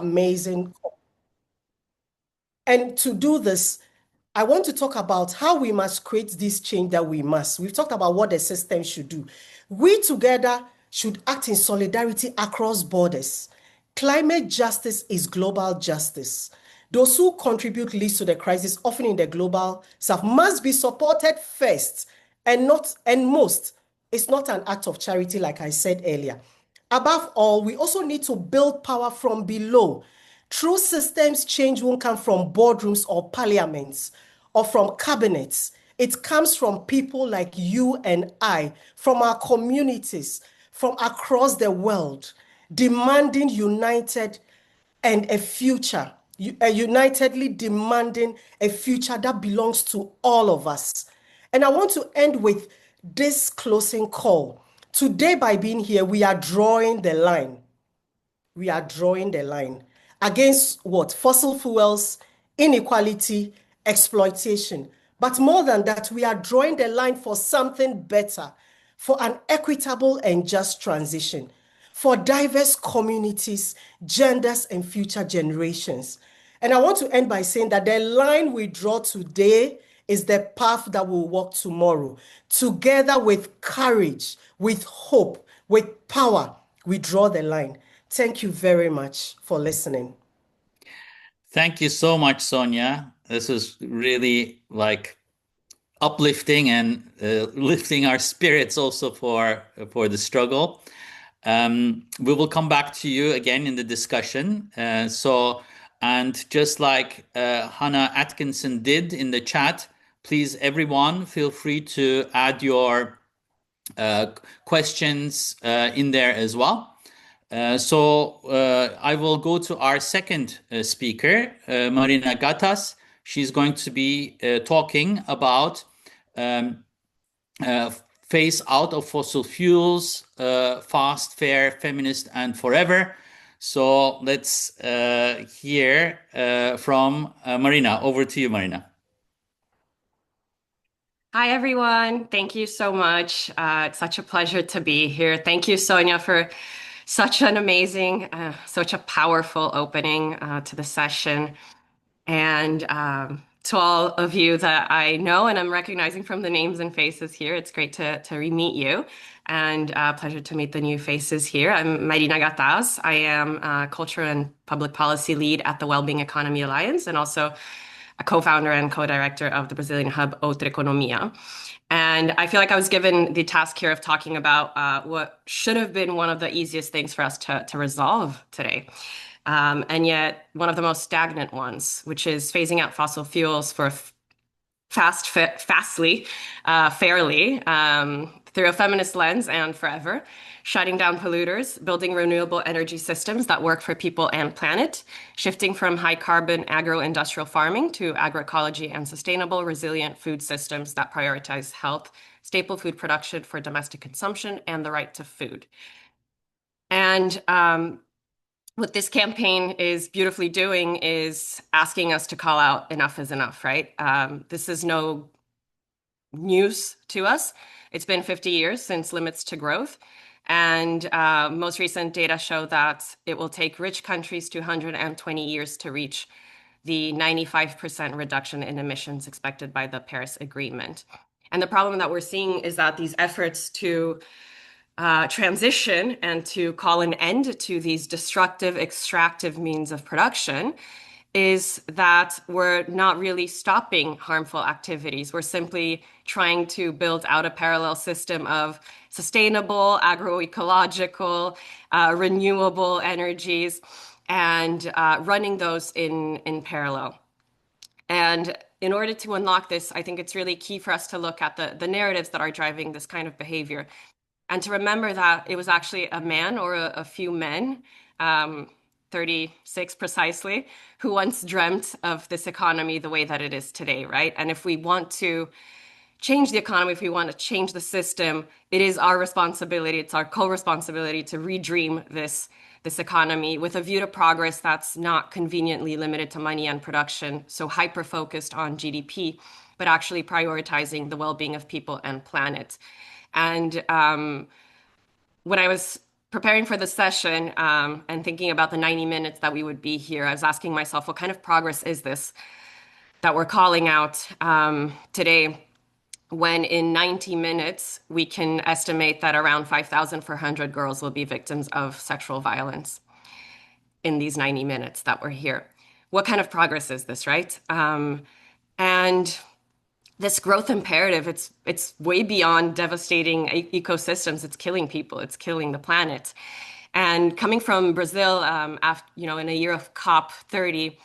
amazing. And to do this, I want to talk about how we must create this change that we must. We've talked about what the system should do. We together should act in solidarity across borders. Climate justice is global justice. Those who contribute least to the crisis, often in the global south, must be supported first and not and most. It's not an act of charity, like I said earlier. Above all, we also need to build power from below. True systems change won't come from boardrooms or parliaments or from cabinets. It comes from people like you and I, from our communities, from across the world, demanding united and a future, unitedly demanding a future that belongs to all of us. And I want to end with this closing call. Today, by being here, we are drawing the line. We are drawing the line against what? Fossil fuels, inequality, exploitation. But more than that, we are drawing the line for something better, for an equitable and just transition, for diverse communities, genders, and future generations. And I want to end by saying that the line we draw today is the path that will walk tomorrow. Together with courage, with hope, with power, we draw the line. Thank you very much for listening. Thank you so much, Sonia. This is really like uplifting and lifting our spirits also for the struggle. We will come back to you again in the discussion. And just like Hannah Atkinson did in the chat, please, everyone, feel free to add your questions in there as well. I will go to our second speaker, Marina Gattás. She's going to be talking about phase out of fossil fuels, fast, fair, feminist, and forever. So let's hear from Marina. Over to you, Marina. Hi, everyone. Thank you so much. It's such a pleasure to be here. Thank you, Sonia, for such an amazing, such a powerful opening to the session. And to all of you that I know and I'm recognizing from the names and faces here, it's great to re-meet you, and pleasure to meet the new faces here. I'm Marina Gattás. I am Culture and Public Policy Lead at the Wellbeing Economy Alliance, and also a co-founder and co-director of the Brazilian hub Outra Economia. And I feel like I was given the task here of talking about what should have been one of the easiest things for us to resolve today. And yet one of the most stagnant ones, which is phasing out fossil fuels for fastly, fairly, through a feminist lens and forever, shutting down polluters, building renewable energy systems that work for people and planet, shifting from high carbon agro-industrial farming to agroecology and sustainable, resilient food systems that prioritize health, staple food production for domestic consumption, and the right to food. And what this campaign is beautifully doing is asking us to call out enough is enough, right? This is no news to us. It's been 50 years since limits to growth. And most recent data show that it will take rich countries 220 years to reach the 95% reduction in emissions expected by the Paris Agreement. And the problem that we're seeing is that these efforts to transition and to call an end to these destructive, extractive means of production is that we're not really stopping harmful activities. We're simply trying to build out a parallel system of sustainable, agroecological, renewable energies, and running those in parallel. And in order to unlock this, I think it's really key for us to look at the narratives that are driving this kind of behavior, and to remember that it was actually a man or a few men, 36 precisely, who once dreamt of this economy the way that it is today, right? And if we want to change the economy, if we want to change the system, it is our responsibility, it's our co-responsibility to redream this economy with a view to progress that's not conveniently limited to money and production, so hyper-focused on GDP, but actually prioritizing the well-being of people and planet. And when I was preparing for the session and thinking about the 90 minutes that we would be here, I was asking myself, what kind of progress is this that we're calling out today, when in 90 minutes, we can estimate that around 5,400 girls will be victims of sexual violence in these 90 minutes that we're here. What kind of progress is this, right? And this growth imperative, it's way beyond devastating ecosystems. It's killing people. It's killing the planet. And coming from Brazil, after, in a year of COP30,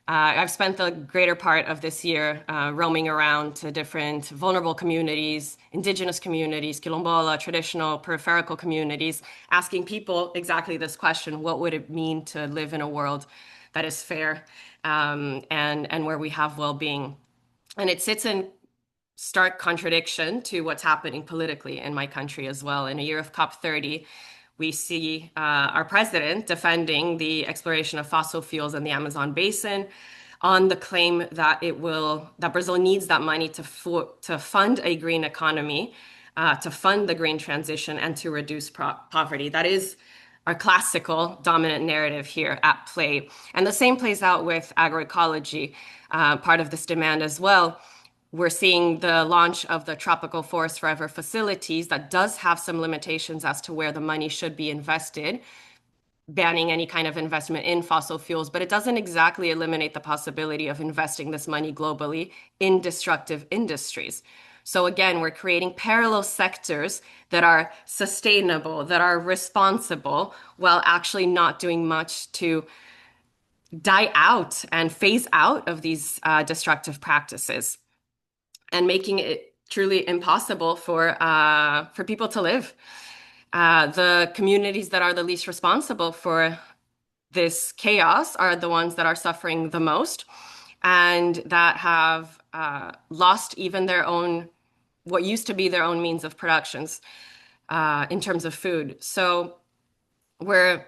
I've spent the greater part of this year roaming around to different vulnerable communities, indigenous communities, quilombola, traditional, peripheral communities, asking people exactly this question: what would it mean to live in a world that is fair and where we have well-being? And it sits in stark contradiction to what's happening politically in my country as well. In a year of COP30, we see our president defending the exploration of fossil fuels in the Amazon basin on the claim that that Brazil needs that money to fund a green economy, to fund the green transition, and to reduce poverty. That is our classical dominant narrative here at play. And the same plays out with agroecology, part of this demand as well. We're seeing the launch of the Tropical Forest Forever facilities that does have some limitations as to where the money should be invested, banning any kind of investment in fossil fuels, but it doesn't exactly eliminate the possibility of investing this money globally in destructive industries. So again, we're creating parallel sectors that are sustainable, that are responsible, while actually not doing much to die out and phase out of these destructive practices, and making it truly impossible for people to live. The communities that are the least responsible for this chaos are the ones that are suffering the most, and that have lost even their own, what used to be their own means of productions in terms of food. So we're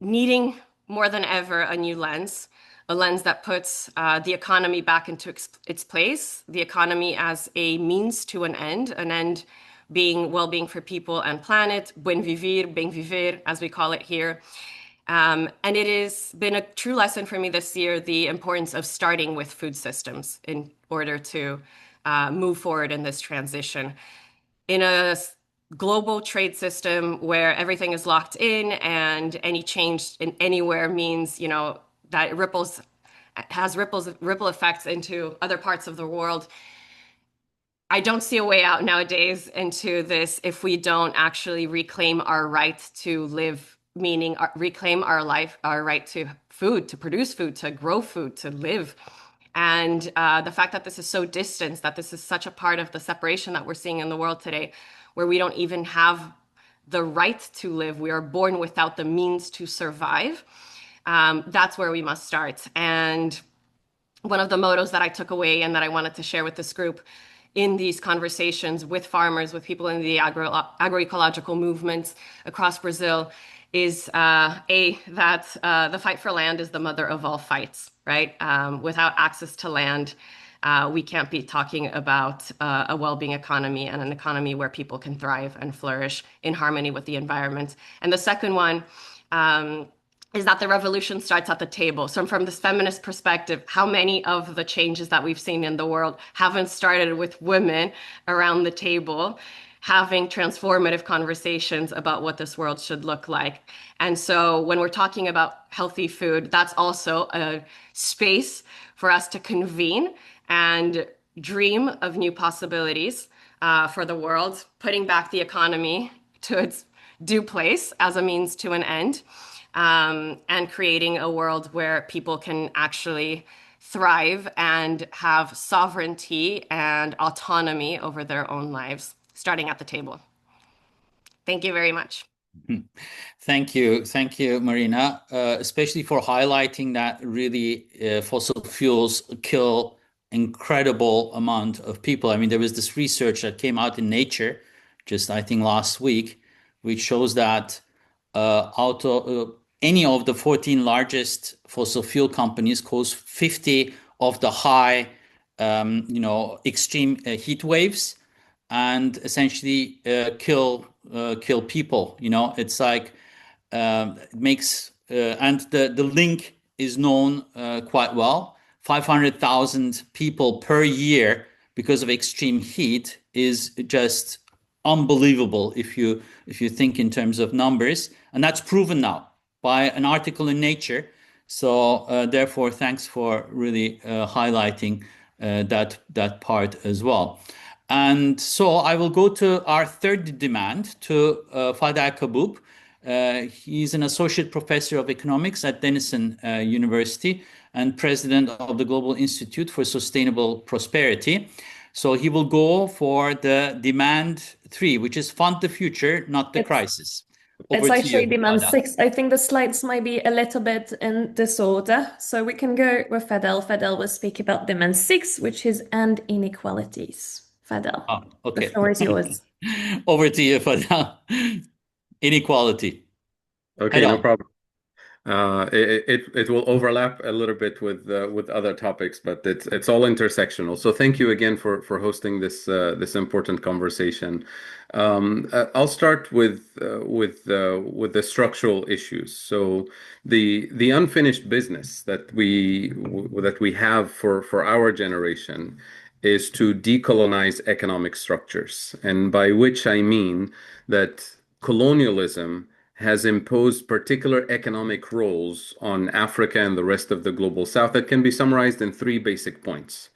needing more than ever a new lens, a lens that puts the economy back into its place, the economy as a means to an end being well-being for people and planet, buen viver, as we call it here. And it has been a true lesson for me this year, the importance of starting with food systems in order to move forward in this transition. In a global trade system where everything is locked in and any change in anywhere means, that has ripple effects into other parts of the world. I don't see a way out nowadays into this if we don't actually reclaim our right to live, meaning reclaim our life, our right to food, to produce food, to grow food, to live. And the fact that this is so distant, that this is such a part of the separation that we're seeing in the world today, where we don't even have the right to live, we are born without the means to survive. That's where we must start. And one of the mottos that I took away and that I wanted to share with this group in these conversations with farmers, with people in the agroecological movements across Brazil is that the fight for land is the mother of all fights, right? Without access to land, we can't be talking about a well-being economy and an economy where people can thrive and flourish in harmony with the environment. And the second one is that the revolution starts at the table. So from this feminist perspective, how many of the changes that we've seen in the world haven't started with women around the table having transformative conversations about what this world should look like? And so when we're talking about healthy food, that's also a space for us to convene and dream of new possibilities for the world, putting back the economy to its due place as a means to an end. And creating a world where people can actually thrive and have sovereignty and autonomy over their own lives, starting at the table. Thank you very much. Thank you. Thank you, Marina, especially for highlighting that really fossil fuels kill incredible amount of people. I mean, there was this research that came out in Nature just, I think, last week, which shows that out of any of the 14 largest fossil fuel companies cause 50 of the high, extreme heat waves, and essentially kill kill people. It's like it makes and the link is known quite well. 500,000 people per year because of extreme heat is just unbelievable if you think in terms of numbers, and that's proven now by an article in Nature. So therefore, thanks for really highlighting that part as well. And so I will go to our third demand, to Fadhel Kaboub. He's an associate professor of economics at Denison University and president of the Global Institute for Sustainable Prosperity. So he will go for the demand 3, which is fund the future, not the crisis. It's actually demand 6. I think the slides might be a little bit in disorder. So we can go with Fadhel. Fadhel will speak about demand 6, which is end inequalities. Fadhel, okay. The floor is yours. Over to you, Fadhel. Inequality. Okay, no problem. It will overlap a little bit with other topics, but it's all intersectional. So thank you again for hosting this important conversation. I'll start with the structural issues. So the unfinished business that we have for our generation is to decolonize economic structures, and by which I mean that colonialism has imposed particular economic roles on Africa and the rest of the global south that can be summarized in 3 basic points.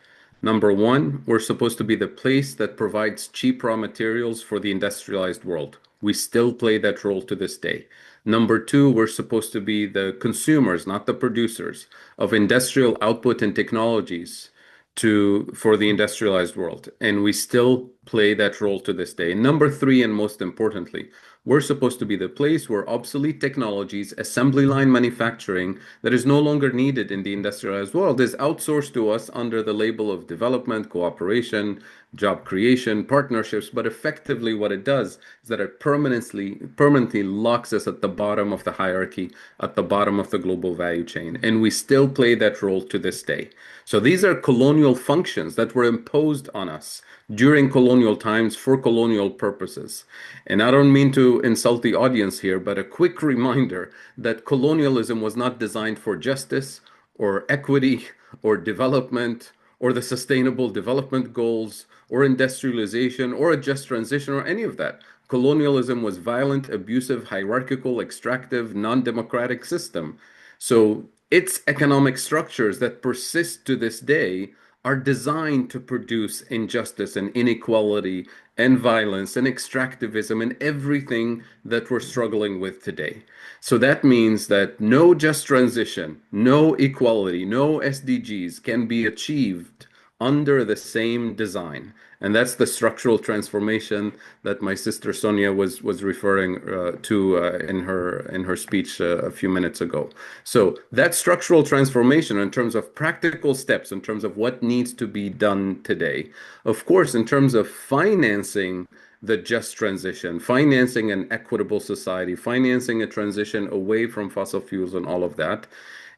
Number 1, we're supposed to be the place that provides cheap raw materials for the industrialized world. We still play that role to this day. Number 2, we're supposed to be the consumers, not the producers, of industrial output and technologies for the industrialized world. And we still play that role to this day. Number 3, and most importantly, we're supposed to be the place where obsolete technologies, assembly line manufacturing that is no longer needed in the industrialized world is outsourced to us under the label of development, cooperation, job creation, partnerships. But effectively what it does is that it permanently locks us at the bottom of the hierarchy, at the bottom of the global value chain. And we still play that role to this day. So these are colonial functions that were imposed on us during colonial times for colonial purposes. And I don't mean to insult the audience here, but a quick reminder that colonialism was not designed for justice or equity or development or the sustainable development goals or industrialization or a just transition or any of that. Colonialism was violent, abusive, hierarchical, extractive, non-democratic system. So its economic structures that persist to this day are designed to produce injustice and inequality and violence and extractivism and everything that we're struggling with today. So that means that no just transition, no equality, no SDGs can be achieved under the same design. And that's the structural transformation that my sister Sonia was referring to in her speech a few minutes ago. So that structural transformation in terms of practical steps, in terms of what needs to be done today, of course, in terms of financing the just transition, financing an equitable society, financing a transition away from fossil fuels and all of that,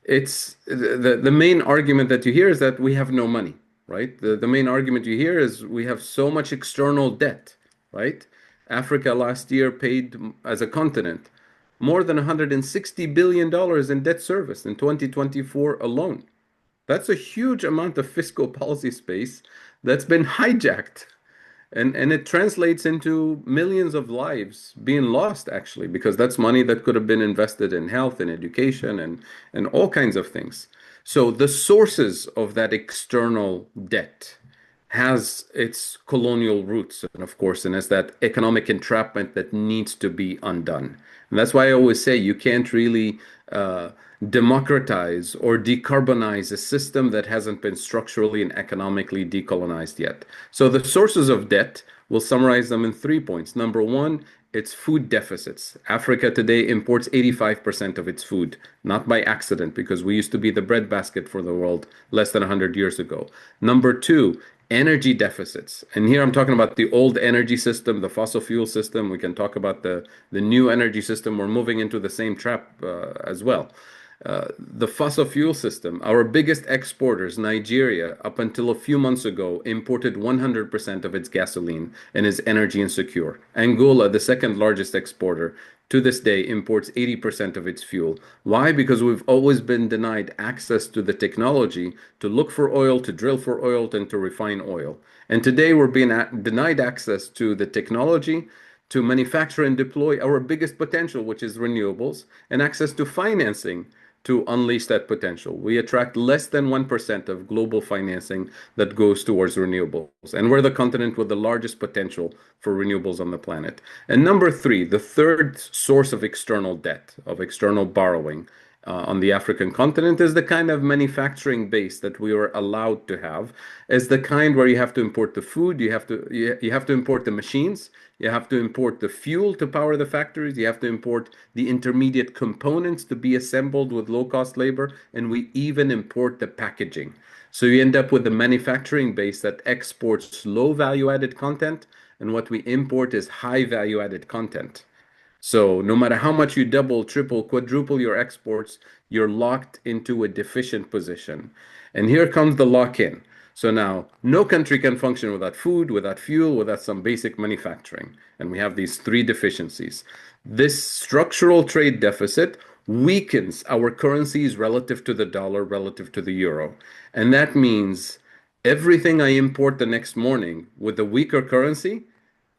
it's the main argument that you hear is that we have no money. Right? The main argument you hear is we have so much external debt, right? Africa last year paid as a continent more than $160 billion in debt service in 2024 alone. That's a huge amount of fiscal policy space that's been hijacked. And it translates into millions of lives being lost, actually, because that's money that could have been invested in health and education and all kinds of things. So the sources of that external debt has its colonial roots, and of course, and it's that economic entrapment that needs to be undone. And that's why I always say you can't really democratize or decarbonize a system that hasn't been structurally and economically decolonized yet. So the sources of debt, we'll summarize them in 3 points. Number 1, it's food deficits. Africa today imports 85% of its food, not by accident, because we used to be the breadbasket for the world less than 100 years ago. Number 2, energy deficits. And here I'm talking about the old energy system, the fossil fuel system. We can talk about the new energy system. We're moving into the same trap as well. The fossil fuel system, our biggest exporters, Nigeria, up until a few months ago, imported 100% of its gasoline and is energy insecure. Angola, the second largest exporter, to this day imports 80% of its fuel. Why? Because we've always been denied access to the technology to look for oil, to drill for oil, and to refine oil. And today we're being denied access to the technology to manufacture and deploy our biggest potential, which is renewables, and access to financing to unleash that potential. We attract less than 1% of global financing that goes towards renewables. And we're the continent with the largest potential for renewables on the planet. And number three, the third source of external debt, of external borrowing on the African continent is the kind of manufacturing base that we are allowed to have, is the kind where you have to import the food, you have to import the machines, you have to import the fuel to power the factories, you have to import the intermediate components to be assembled with low-cost labor, and we even import the packaging. So you end up with a manufacturing base that exports low value-added content, and what we import is high value-added content. So no matter how much you double, triple, quadruple your exports, you're locked into a deficient position. And here comes the lock-in. So now no country can function without food, without fuel, without some basic manufacturing. And we have these three deficiencies. This structural trade deficit weakens our currencies relative to the dollar, relative to the euro. And that means everything I import the next morning with a weaker currency,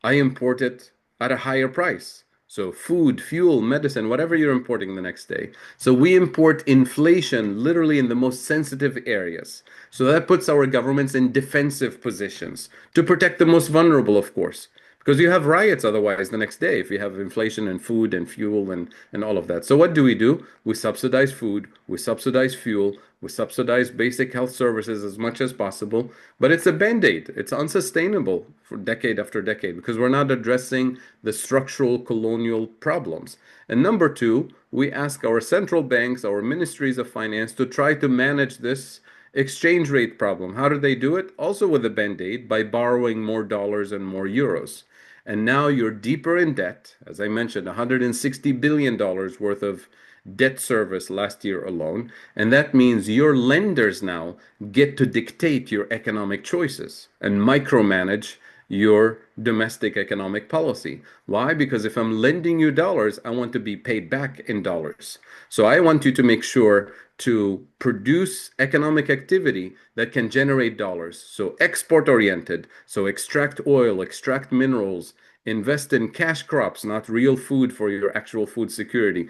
I import it at a higher price. So food, fuel, medicine, whatever you're importing the next day. So we import inflation literally in the most sensitive areas. So that puts our governments in defensive positions to protect the most vulnerable, of course. Because you have riots otherwise the next day if you have inflation and food and fuel and all of that. So what do? We subsidize food, we subsidize fuel, we subsidize basic health services as much as possible, but it's a band-aid. It's unsustainable for decade after decade because we're not addressing the structural colonial problems. And number two, we ask our central banks, our ministries of finance to try to manage this exchange rate problem. How do they do it? Also with a band-aid by borrowing more dollars and more euros. And now you're deeper in debt. As I mentioned, $160 billion worth of debt service last year alone. And that means your lenders now get to dictate your economic choices and micromanage your domestic economic policy. Why? Because if I'm lending you dollars, I want to be paid back in dollars. So I want you to make sure to produce economic activity that can generate dollars. So export oriented. So extract oil, extract minerals, invest in cash crops, not real food for your actual food security.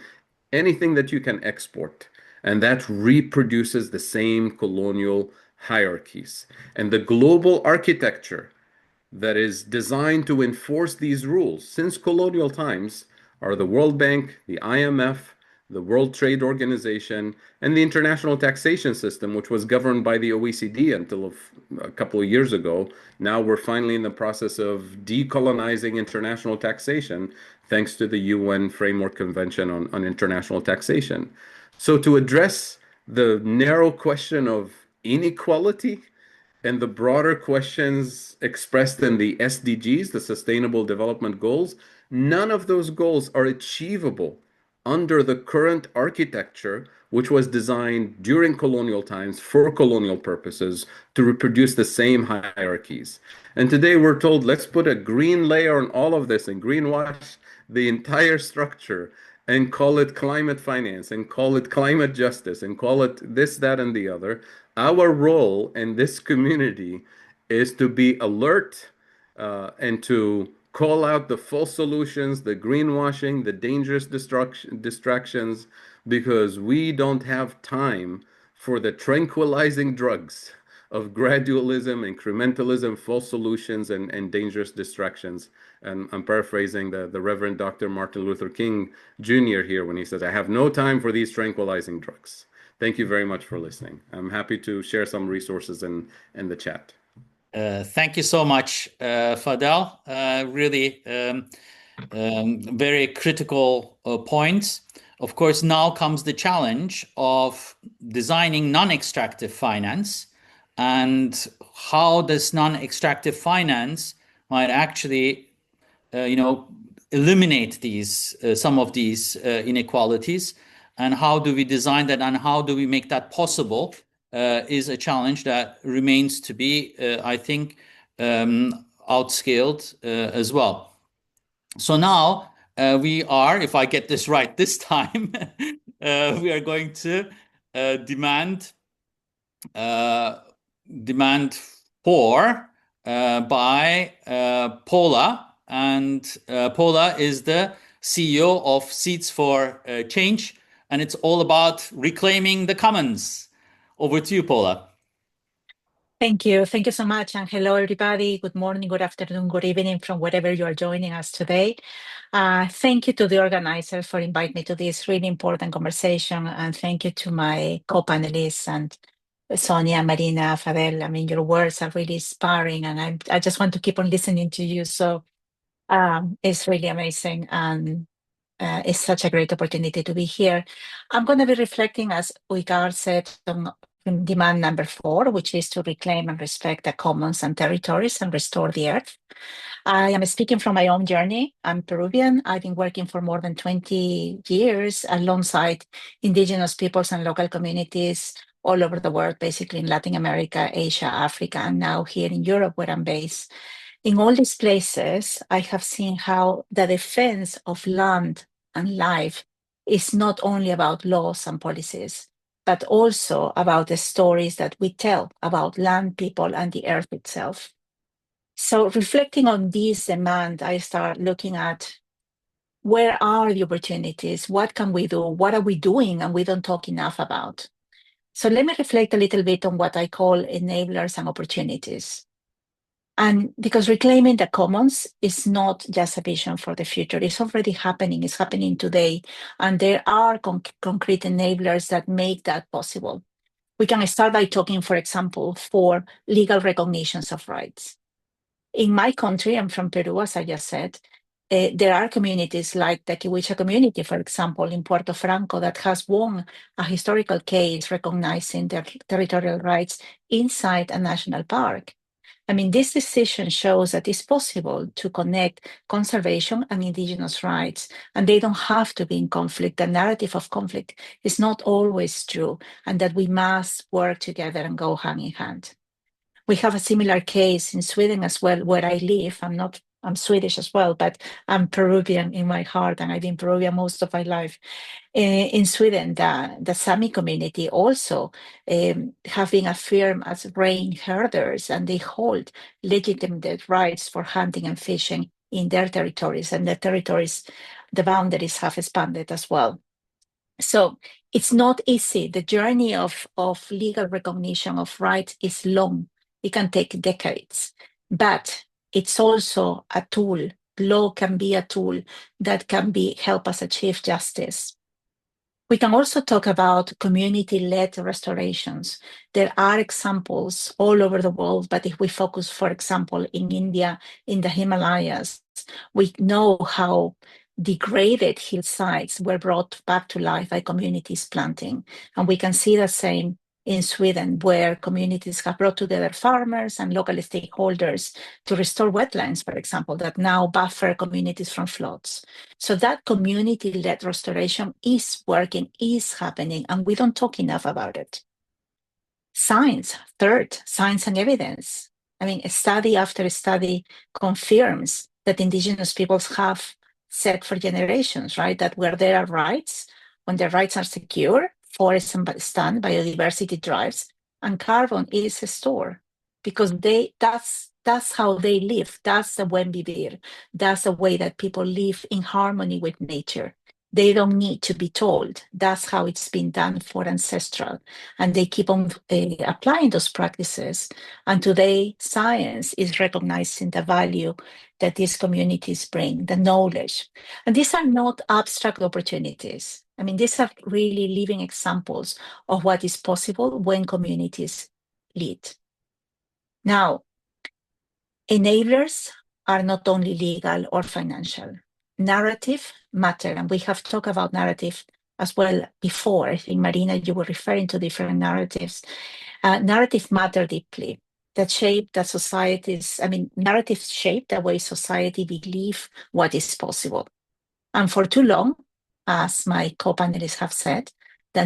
Anything that you can export. And that reproduces the same colonial hierarchies. And the global architecture that is designed to enforce these rules since colonial times are the World Bank, the IMF, the World Trade Organization, and the international taxation system, which was governed by the OECD until a couple of years ago. Now we're finally in the process of decolonizing international taxation, thanks to the UN Framework Convention on International Taxation. So to address the narrow question of inequality and the broader questions expressed in the SDGs, the Sustainable Development Goals, none of those goals are achievable under the current architecture, which was designed during colonial times for colonial purposes to reproduce the same hierarchies. And today we're told, let's put a green layer on all of this and greenwash the entire structure and call it climate finance and call it climate justice and call it this, that, and the other. Our role in this community is to be alert and to call out the false solutions, the greenwashing, the dangerous distractions, because we don't have time for the tranquilizing drugs of gradualism, incrementalism, false solutions, and dangerous distractions. And I'm paraphrasing the Reverend Dr. Martin Luther King Jr. here when he says, I have no time for these tranquilizing drugs. Thank you very much for listening. I'm happy to share some resources in the chat. Thank you so much, Fadhel. Really very critical points. Of course, now comes the challenge of designing non-extractive finance and how this non-extractive finance might actually, eliminate these some of these inequalities. and how do we design that, and how do we make that possible, is a challenge that remains to be, I think, outscaled as well. So now we are, if I get this right this time, we are going to demand for by Paula, and Paula is the CEO of Seeds for Change, and it's all about reclaiming the commons. Over to you, Paula. Thank you. Thank you so much. And hello, everybody. Good morning, good afternoon, good evening from wherever you are joining us today. Thank you to the organizers for inviting me to this really important conversation. And thank you to my co-panelists and Sonia, Marina, Fadhel. I mean, your words are really inspiring, and I just want to keep on listening to you. So it's really amazing. And it's such a great opportunity to be here. I'm going to be reflecting, as Uygar said, on demand number 4, which is to reclaim and respect the commons and territories and restore the earth. I am speaking from my own journey. I'm Peruvian. I've been working for more than 20 years alongside indigenous peoples and local communities all over the world, basically in Latin America, Asia, Africa, and now here in Europe, where I'm based. In all these places, I have seen how the defense of land and life is not only about laws and policies, but also about the stories that we tell about land, people, and the earth itself. So reflecting on this demand, I start looking at where are the opportunities? What can we do? What are we doing and we don't talk enough about? So let me reflect a little bit on what I call enablers and opportunities. And because reclaiming the commons is not just a vision for the future, it's already happening, it's happening today. And there are concrete enablers that make that possible. We can start by talking, for example, for legal recognitions of rights. In my country, I'm from Peru, as I just said, there are communities like the Quichua community, for example, in Puerto Franco, that has won a historical case recognizing their territorial rights inside a national park. I mean, this decision shows that it's possible to connect conservation and indigenous rights, and they don't have to be in conflict. The narrative of conflict is not always true, and that we must work together and go hand in hand. We have a similar case in Sweden as well, where I live. I'm Swedish as well, but I'm Peruvian in my heart, and I've been Peruvian most of my life. In Sweden, the Sami community also have been affirmed as rain herders, and they hold legitimate rights for hunting and fishing in their territories, and the boundaries have expanded as well. So it's not easy. The journey of legal recognition of rights is long. It can take decades, but it's also a tool. Law can be a tool that can help us achieve justice. We can also talk about community-led restorations. There are examples all over the world, but if we focus, for example, in India, in the Himalayas, we know how degraded hillsides were brought back to life by communities planting. And we can see the same in Sweden, where communities have brought together farmers and local stakeholders to restore wetlands, for example, that now buffer communities from floods. So that community-led restoration is working, is happening, and we don't talk enough about it. Science and evidence. I mean, study after study confirms that indigenous peoples have said for generations, right, that where there are rights, when the rights are secure, forests stand, biodiversity thrives, and carbon is stored, because that's how they live. That's the buen vivir. That's the way that people live in harmony with nature. They don't need to be told. That's how it's been done for ancestral, and they keep on applying those practices. And today, science is recognizing the value that these communities bring, the knowledge. And these are not abstract opportunities. I mean, these are really living examples of what is possible when communities lead. Now, enablers are not only legal or financial. Narrative matter, and we have talked about narrative as well before. I think, Marina, you were referring to different narratives. Narrative matter deeply. Narratives shape the way society believe what is possible. And for too long, as my co-panelists have said, the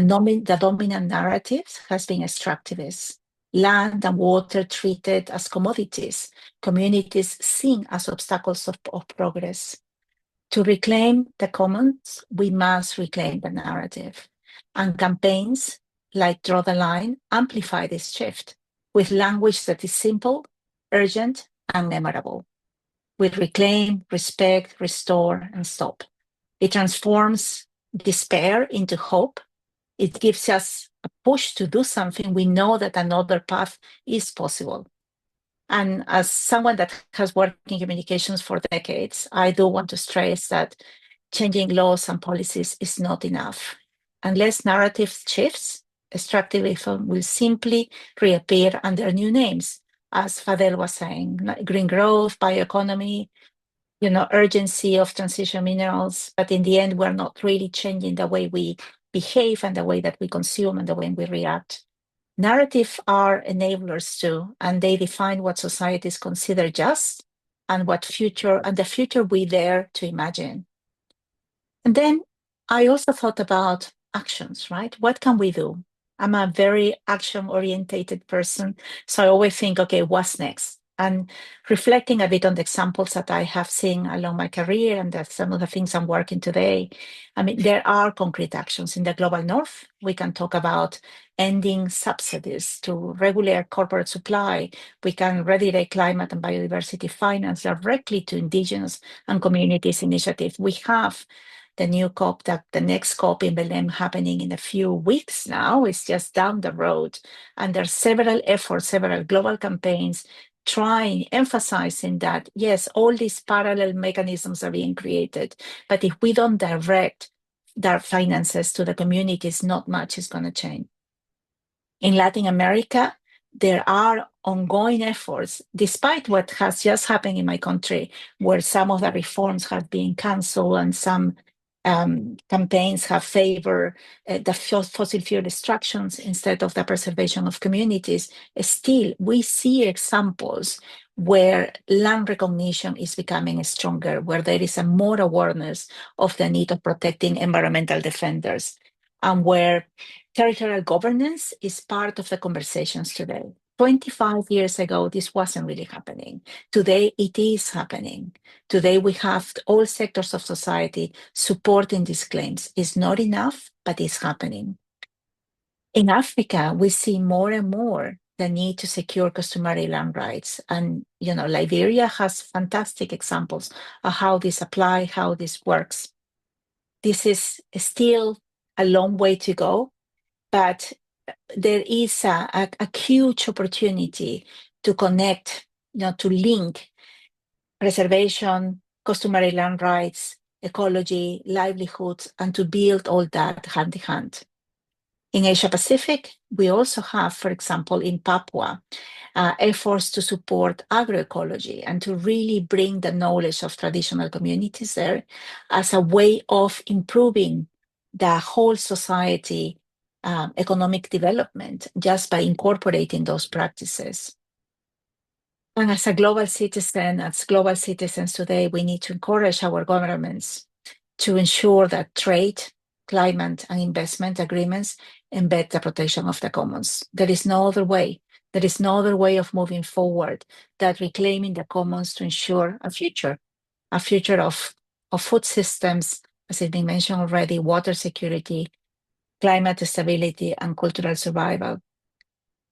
dominant narrative has been extractivist. Land and water treated as commodities, communities seen as obstacles of progress. To reclaim the commons, we must reclaim the narrative. And campaigns like Draw the Line amplify this shift with language that is simple, urgent, and memorable. We reclaim, respect, restore, and stop. It transforms despair into hope. It gives us a push to do something. We know that another path is possible. And as someone that has worked in communications for decades, I do want to stress that changing laws and policies is not enough. Unless narrative shifts, extractivism will simply reappear under new names, as Fadhel was saying, like green growth, bioeconomy, urgency of transition minerals. But in the end, we're not really changing the way we behave and the way that we consume and the way we react. Narratives are enablers too, and they define what societies consider just and the future we dare to imagine. And then I also thought about actions, right? What can we do? I'm a very action-orientated person, so I always think, okay, what's next? And reflecting a bit on the examples that I have seen along my career and some of the things I'm working today, I mean, there are concrete actions. In the global north, we can talk about ending subsidies to regular corporate supply. We can redirect climate and biodiversity finance directly to indigenous and communities initiatives. We have the new COP, the next COP in Belém happening in a few weeks now. It's just down the road. And there are several efforts, several global campaigns emphasizing that, yes, all these parallel mechanisms are being created. But if we don't direct their finances to the communities, not much is going to change. In Latin America, there are ongoing efforts, despite what has just happened in my country, where some of the reforms have been canceled and some campaigns have favored the fossil fuel extractions instead of the preservation of communities. Still, we see examples where land recognition is becoming stronger, where there is a more awareness of the need of protecting environmental defenders, and where territorial governance is part of the conversations today. 25 years ago, this wasn't really happening. Today, it is happening. Today, we have all sectors of society supporting these claims. It's not enough, but it's happening. In Africa, we see more and more the need to secure customary land rights. And, Liberia has fantastic examples of how this applies, how this works. This is still a long way to go, but there is a huge opportunity to connect, to link preservation, customary land rights, ecology, livelihoods, and to build all that hand in hand. In Asia Pacific, we also have, for example, in Papua, efforts to support agroecology and to really bring the knowledge of traditional communities there as a way of improving the whole society economic development just by incorporating those practices. And as global citizens today, we need to encourage our governments to ensure that trade, climate, and investment agreements embed the protection of the commons. There is no other way. There is no other way of moving forward than reclaiming the commons to ensure a future of food systems, as has been mentioned already, water security, climate stability, and cultural survival.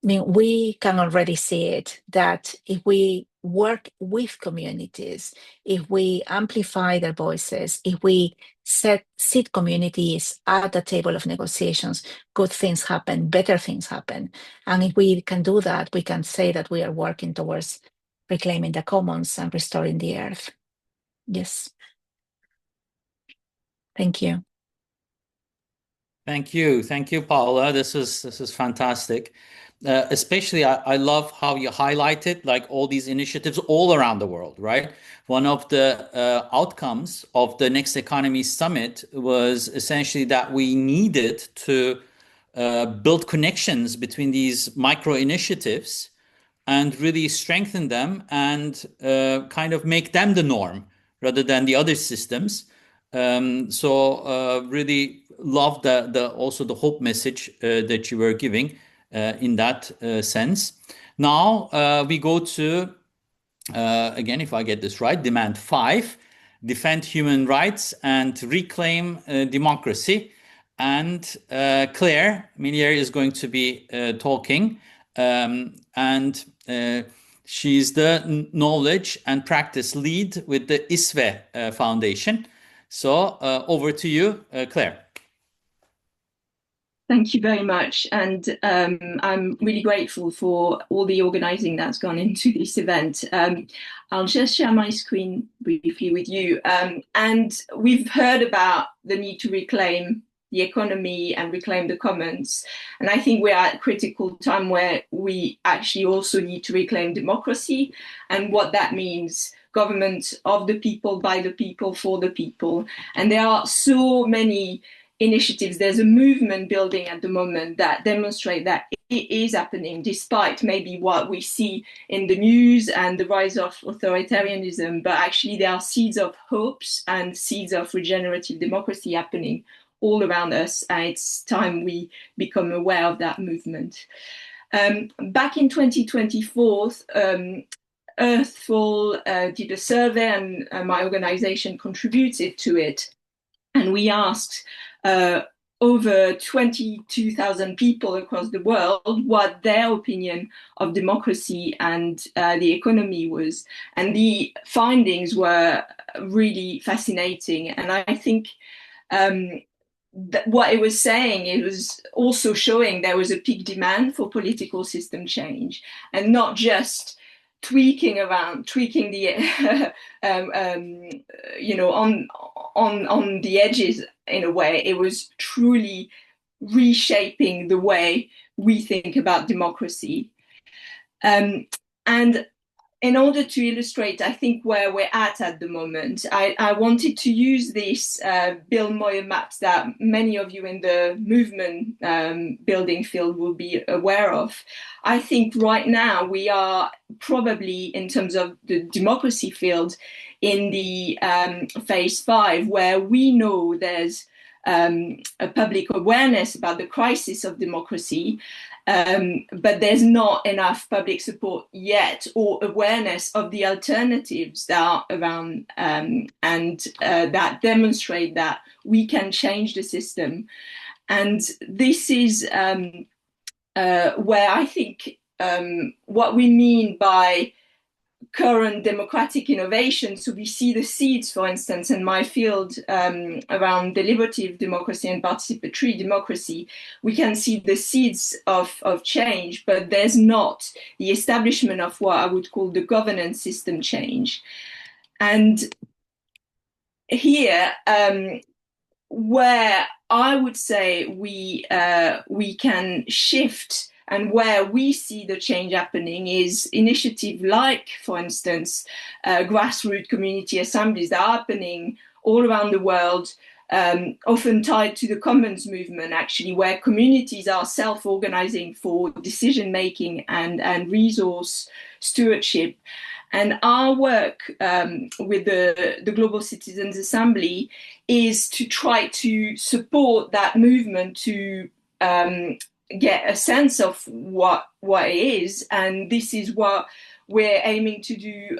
I mean, we can already see it, that if we work with communities, if we amplify their voices, if we sit communities at the table of negotiations, good things happen, better things happen. And if we can do that, we can say that we are working towards reclaiming the commons and restoring the earth. Yes. Thank you. Thank you. Thank you, Paula. This is fantastic. Especially, I love how you highlighted like all these initiatives all around the world, right? One of the outcomes of the Next Economy Summit was essentially that we needed to build connections between these micro initiatives and really strengthen them and kind of make them the norm rather than the other systems. Really love also the hope message that you were giving in that sense. Now we go to again, if I get this right, demand 5, defend human rights and reclaim democracy. And Claire Mellier is going to be talking, and she's the knowledge and practice lead with the Iswe Foundation. So over to you, Claire. Thank you very much. And I'm really grateful for all the organizing that's gone into this event. I'll just share my screen briefly with you. And we've heard about the need to reclaim the economy and reclaim the commons. And I think we're at a critical time where we actually also need to reclaim democracy and what that means. Government of the people, by the people, for the people. And there are so many initiatives. There's a movement building at the moment that demonstrate that it is happening, despite maybe what we see in the news and the rise of authoritarianism. But actually, there are seeds of hopes and seeds of regenerative democracy happening all around us. And it's time we become aware of that movement. Back in 2024, Earth4All did a survey, and my organization contributed to it. And we asked over 22,000 people across the world what their opinion of democracy and the economy was. And the findings were really fascinating. And I think what it was saying, it was also showing there was a peak demand for political system change, and not just tweaking the on the edges. In a way, it was truly reshaping the way we think about democracy. And in order to illustrate, I think, where we're at the moment, I wanted to use these Bill Moyer maps that many of you in the movement building field will be aware of. I think right now we are probably, in terms of the democracy field, in the phase 5, where we know there's a public awareness about the crisis of democracy, but there's not enough public support yet or awareness of the alternatives that are around and that demonstrate that we can change the system. And this is where I think what we mean by current democratic innovation. So we see the seeds, for instance, in my field around deliberative democracy and participatory democracy. We can see the seeds of change, but there's not the establishment of what I would call the governance system change. And here, where I would say we can shift, and where we see the change happening, is initiative like, for instance, grassroots community assemblies that are happening all around the world, often tied to the commons movement, actually, where communities are self-organizing for decision-making and resource stewardship. And our work with the Global Citizens Assembly is to try to support that movement to get a sense of what it is. And this is what we're aiming to do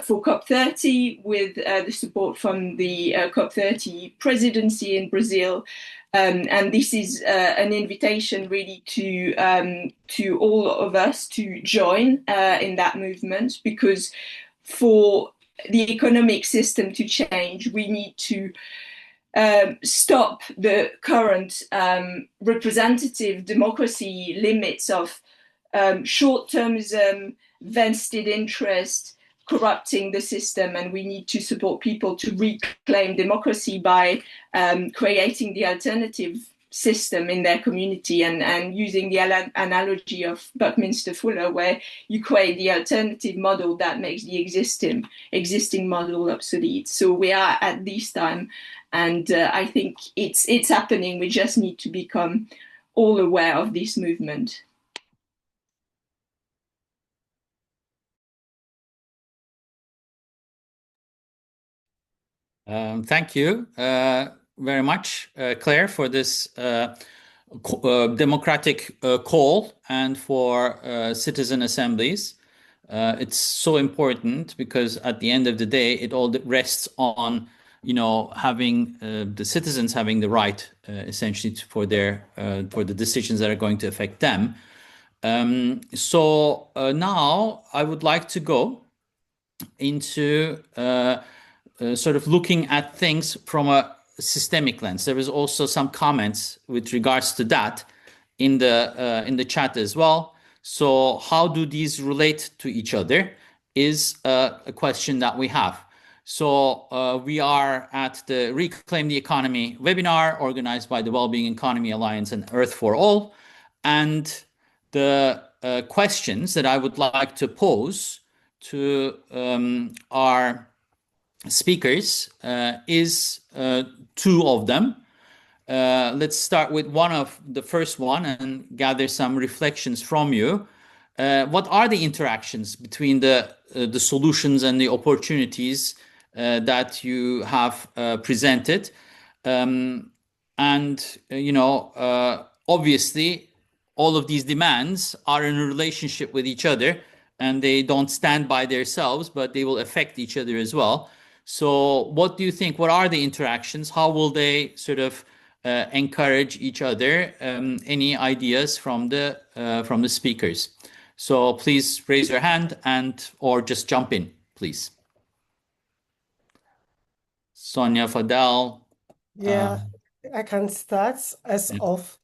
for COP30 with the support from the COP30 presidency in Brazil. And this is an invitation really to all of us to join in that movement, because for the economic system to change, we need to stop the current representative democracy limits of short-termism, vested interest, corrupting the system. And we need to support people to reclaim democracy by creating the alternative system in their community, and using the analogy of Buckminster Fuller, where you create the alternative model that makes the existing model obsolete. So we are at this time, and I think it's happening. We just need to become all aware of this movement. Thank you very much, Claire, for this democratic call and for citizen assemblies. It's so important because at the end of the day, it all rests on, having the citizens having the right, essentially, for the decisions that are going to affect them. So now I would like to go into sort of looking at things from a systemic lens. There was also some comments with regards to that in the chat as well. So how do these relate to each other is a question that we have. So we are at the Reclaim the Economy webinar organized by the Wellbeing Economy Alliance and Earth4All. And the questions that I would like to pose to our speakers is two of them. Let's start with the first one and gather some reflections from you. What are the interactions between the solutions and the opportunities that you have presented? Obviously, all of these demands are in a relationship with each other, and they don't stand by themselves, but they will affect each other as well. So what do you think? What are the interactions? How will they sort of encourage each other? Any ideas from the speakers? So please raise your hand or just jump in, please. Sonia, Fadhel. Yeah, I can start as of.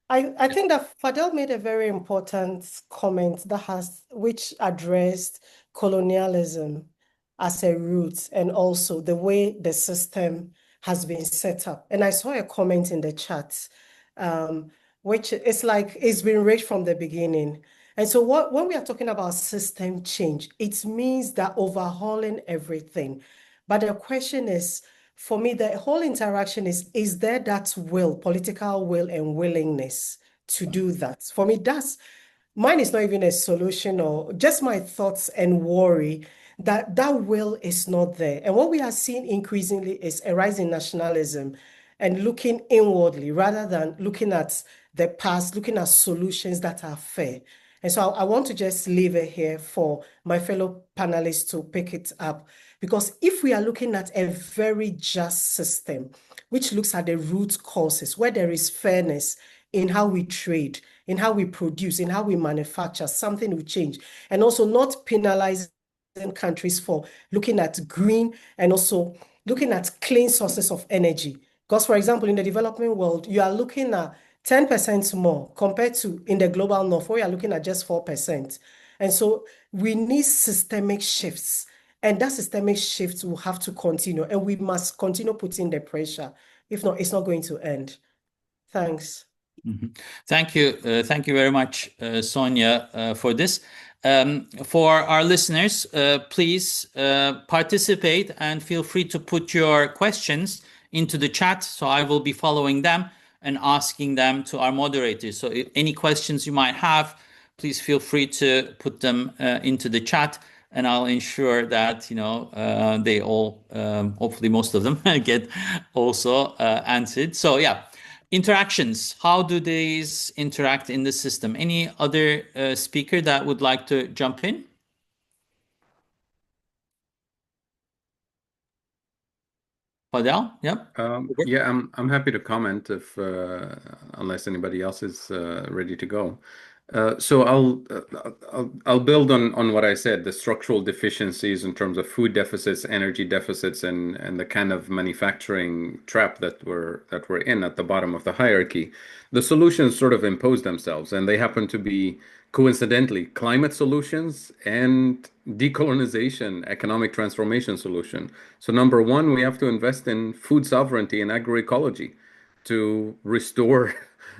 I think that Fadhel made a very important comment which addressed colonialism as a root and also the way the system has been set up. And I saw a comment in the chat, which is like it's been raised from the beginning. And so when we are talking about system change, it means that overhauling everything. But the question is, for me, the whole interaction is there that will, political will and willingness to do that? For me, mine is not even a solution or just my thoughts and worry that will is not there. And what we are seeing increasingly is a rise in nationalism and looking inwardly rather than looking at the past, looking at solutions that are fair. And so I want to just leave it here for my fellow panelists to pick it up. Because if we are looking at a very just system, which looks at the root causes, where there is fairness in how we trade, in how we produce, in how we manufacture, something will change. And also not penalizing countries for looking at green and also looking at clean sources of energy. Because, for example, in the developing world, you are looking at 10% more compared to in the global north, where you are looking at just 4%. And so we need systemic shifts. And that systemic shift will have to continue. And we must continue putting the pressure. If not, it's not going to end. Thanks. Thank you. Thank you very much, Sonia, for this. For our listeners, please participate and feel free to put your questions into the chat. So I will be following them and asking them to our moderators. So if any questions you might have, please feel free to put them into the chat, and I'll ensure that they all, hopefully most of them, get also answered. So yeah, interactions. How do these interact in the system? Any other speaker that would like to jump in? Fadhel? Yep. Yeah, I'm happy to comment if unless anybody else is ready to go. So I'll build on what I said, the structural deficiencies in terms of food deficits, energy deficits, and the kind of manufacturing trap that we're in at the bottom of the hierarchy. The solutions sort of impose themselves, and they happen to be coincidentally climate solutions and decolonization, economic transformation solution. So number one, we have to invest in food sovereignty and agroecology to restore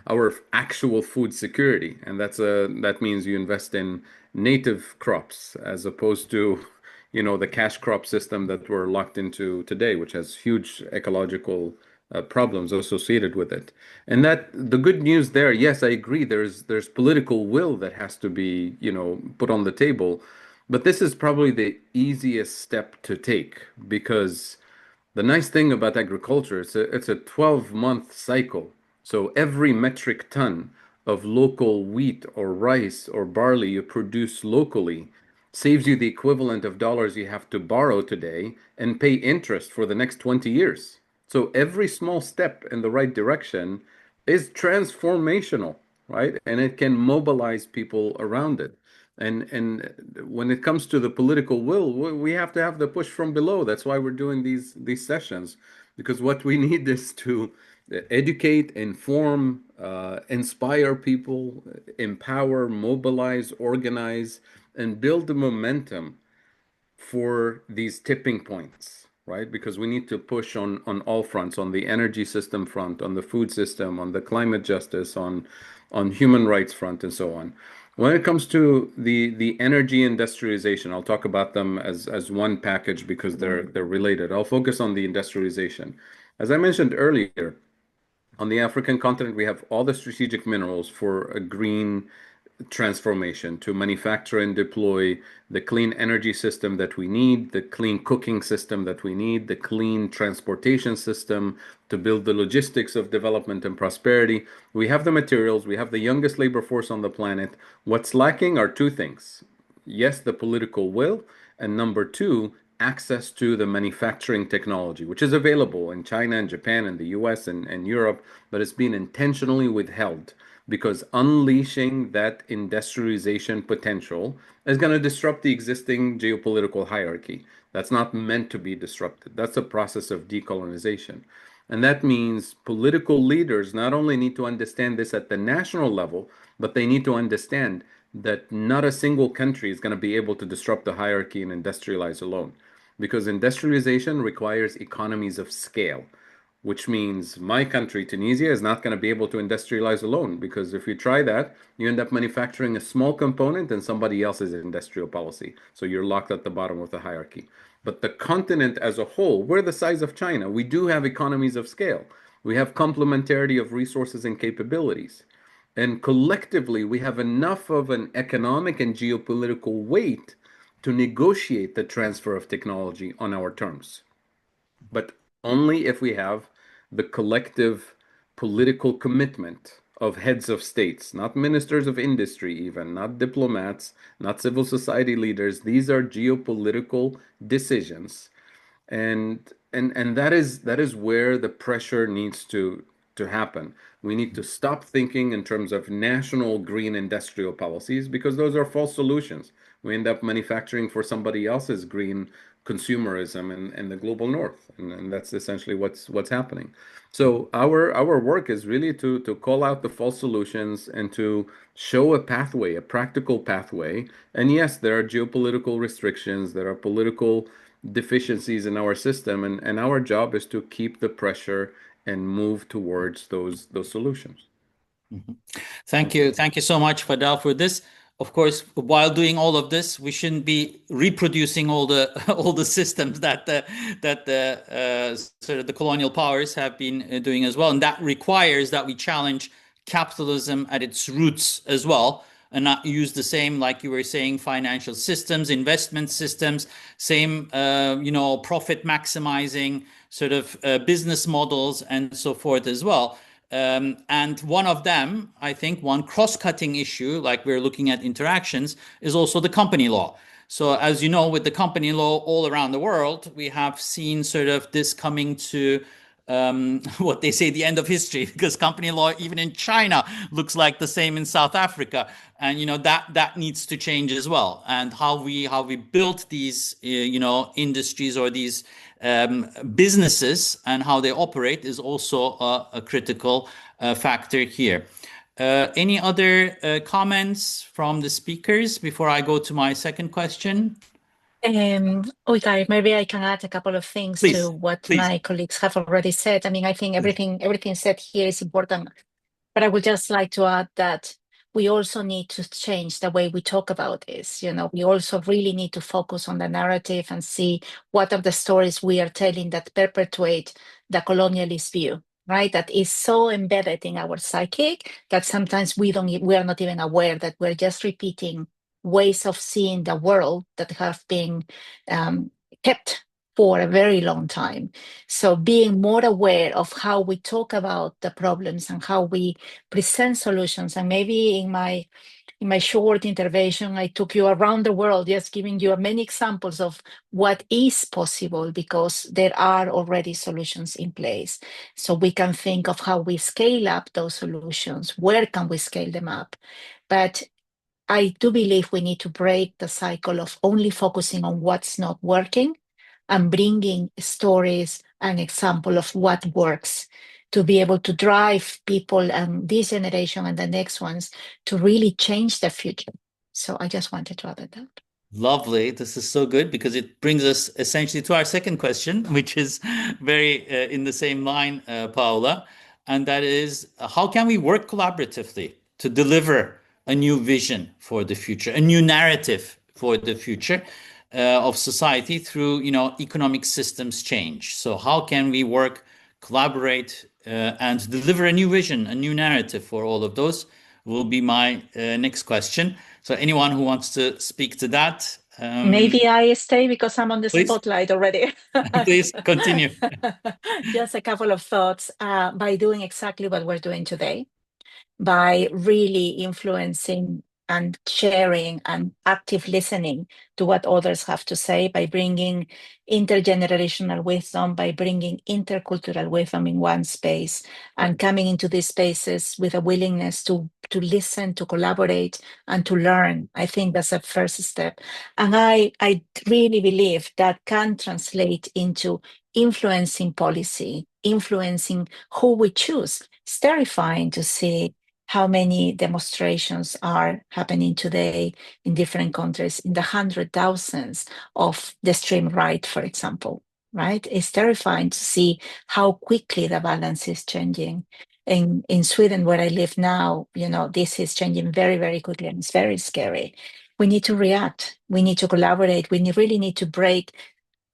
our actual food security, and that means you invest in native crops as opposed to the cash crop system that we're locked into today, which has huge ecological problems associated with it. And that the good news there, yes, I agree, there's political will that has to be put on the table, but this is probably the easiest step to take because The nice thing about agriculture is it's a 12-month cycle. So every metric ton of local wheat or rice or barley you produce locally saves you the equivalent of dollars you have to borrow today and pay interest for the next 20 years. So every small step in the right direction is transformational, right? And it can mobilize people around it. And when it comes to the political will, we have to have the push from below. That's why we're doing these sessions, because what we need is to educate, inform, inspire people, empower, mobilize, organize, and build the momentum for these tipping points, right? Because we need to push on all fronts, on the energy system front, on the food system, on the climate justice, on human rights front, and so on. When it comes to the energy industrialization, I'll talk about them as one package because they're related. I'll focus on the industrialization. As I mentioned earlier, on the African continent, we have all the strategic minerals for a green transformation to manufacture and deploy the clean energy system that we need, the clean cooking system that we need, the clean transportation system to build the logistics of development and prosperity. We have the materials, we have the youngest labor force on the planet. What's lacking are two things. Yes, the political will, and number two, access to the manufacturing technology, which is available in China and Japan and the US and Europe, but it's been intentionally withheld because unleashing that industrialization potential is going to disrupt the existing geopolitical hierarchy. That's not meant to be disrupted. That's a process of decolonization. And that means political leaders not only need to understand this at the national level, but they need to understand that not a single country is going to be able to disrupt the hierarchy and industrialize alone. Because industrialization requires economies of scale, which means my country, Tunisia, is not going to be able to industrialize alone. Because if you try that, you end up manufacturing a small component in somebody else's industrial policy. So you're locked at the bottom of the hierarchy. But the continent as a whole, we're the size of China. We do have economies of scale. We have complementarity of resources and capabilities. And collectively, we have enough of an economic and geopolitical weight to negotiate the transfer of technology on our terms. But only if we have the collective political commitment of heads of states, not ministers of industry, even, not diplomats, not civil society leaders. These are geopolitical decisions. And that is where the pressure needs to happen. We need to stop thinking in terms of national green industrial policies because those are false solutions. We end up manufacturing for somebody else's green consumerism in the global north, and that's essentially what's happening. So our work is really to call out the false solutions and to show a pathway, a practical pathway. And yes, there are geopolitical restrictions, there are political deficiencies in our system, and our job is to keep the pressure and move towards those solutions. Mm-hmm. Thank you so much, Fadhel, for this. Of course, while doing all of this, we shouldn't be reproducing all the systems that sort of the colonial powers have been doing as well, and that requires that we challenge capitalism at its roots as well, and not use the same, like you were saying, financial systems, investment systems, same profit maximizing sort of business models and so forth as well. And one of them, I think, one cross-cutting issue, like we're looking at interactions, is also the company law. So as you know, with the company law all around the world, we have seen sort of this coming to what they say the end of history, because company law even in China looks like the same in South Africa, and that needs to change as well. And how we built these industries or these businesses and how they operate is also a critical factor here. Any other comments from the speakers before I go to my second question? Uygar, maybe I can add a couple of things to what my colleagues have already said. I mean, I think everything said here is important, but I would just like to add that we also need to change the way we talk about this. We also really need to focus on the narrative and see what are the stories we are telling that perpetuate the colonialist view, right? That is so embedded in our psychic that sometimes we are not even aware that we're just repeating ways of seeing the world that have been kept for a very long time. So being more aware of how we talk about the problems and how we present solutions. And maybe in my short intervention, I took you around the world, just giving you many examples of what is possible, because there are already solutions in place. So we can think of how we scale up those solutions. Where can we scale them up? But I do believe we need to break the cycle of only focusing on what's not working and bringing stories and example of what works, to be able to drive people and this generation and the next ones to really change the future. So I just wanted to add that. Lovely. This is so good, because it brings us essentially to our second question, which is very in the same line, Paula. And that is, how can we work collaboratively to deliver a new vision for the future, a new narrative for the future of society through, economic systems change? So how can we work, collaborate, and deliver a new vision, a new narrative for all of those? Will be my next question. So anyone who wants to speak to that? Maybe I stay because I'm on the please. Spotlight already. Please continue. Just a couple of thoughts. By doing exactly what we're doing today, by really influencing and sharing and active listening to what others have to say, by bringing intergenerational wisdom, by bringing intercultural wisdom in one space, and coming into these spaces with a willingness to listen, to collaborate, and to learn. I think that's a first step. And I really believe that can translate into influencing policy, influencing who we choose. It's terrifying to see how many demonstrations are happening today in different countries, in the 100,000s of the extreme right, for example, right? It's terrifying to see how quickly the balance is changing. In Sweden, where I live now, this is changing very, very quickly, and it's very scary. We need to react. We need to collaborate. We really need to break.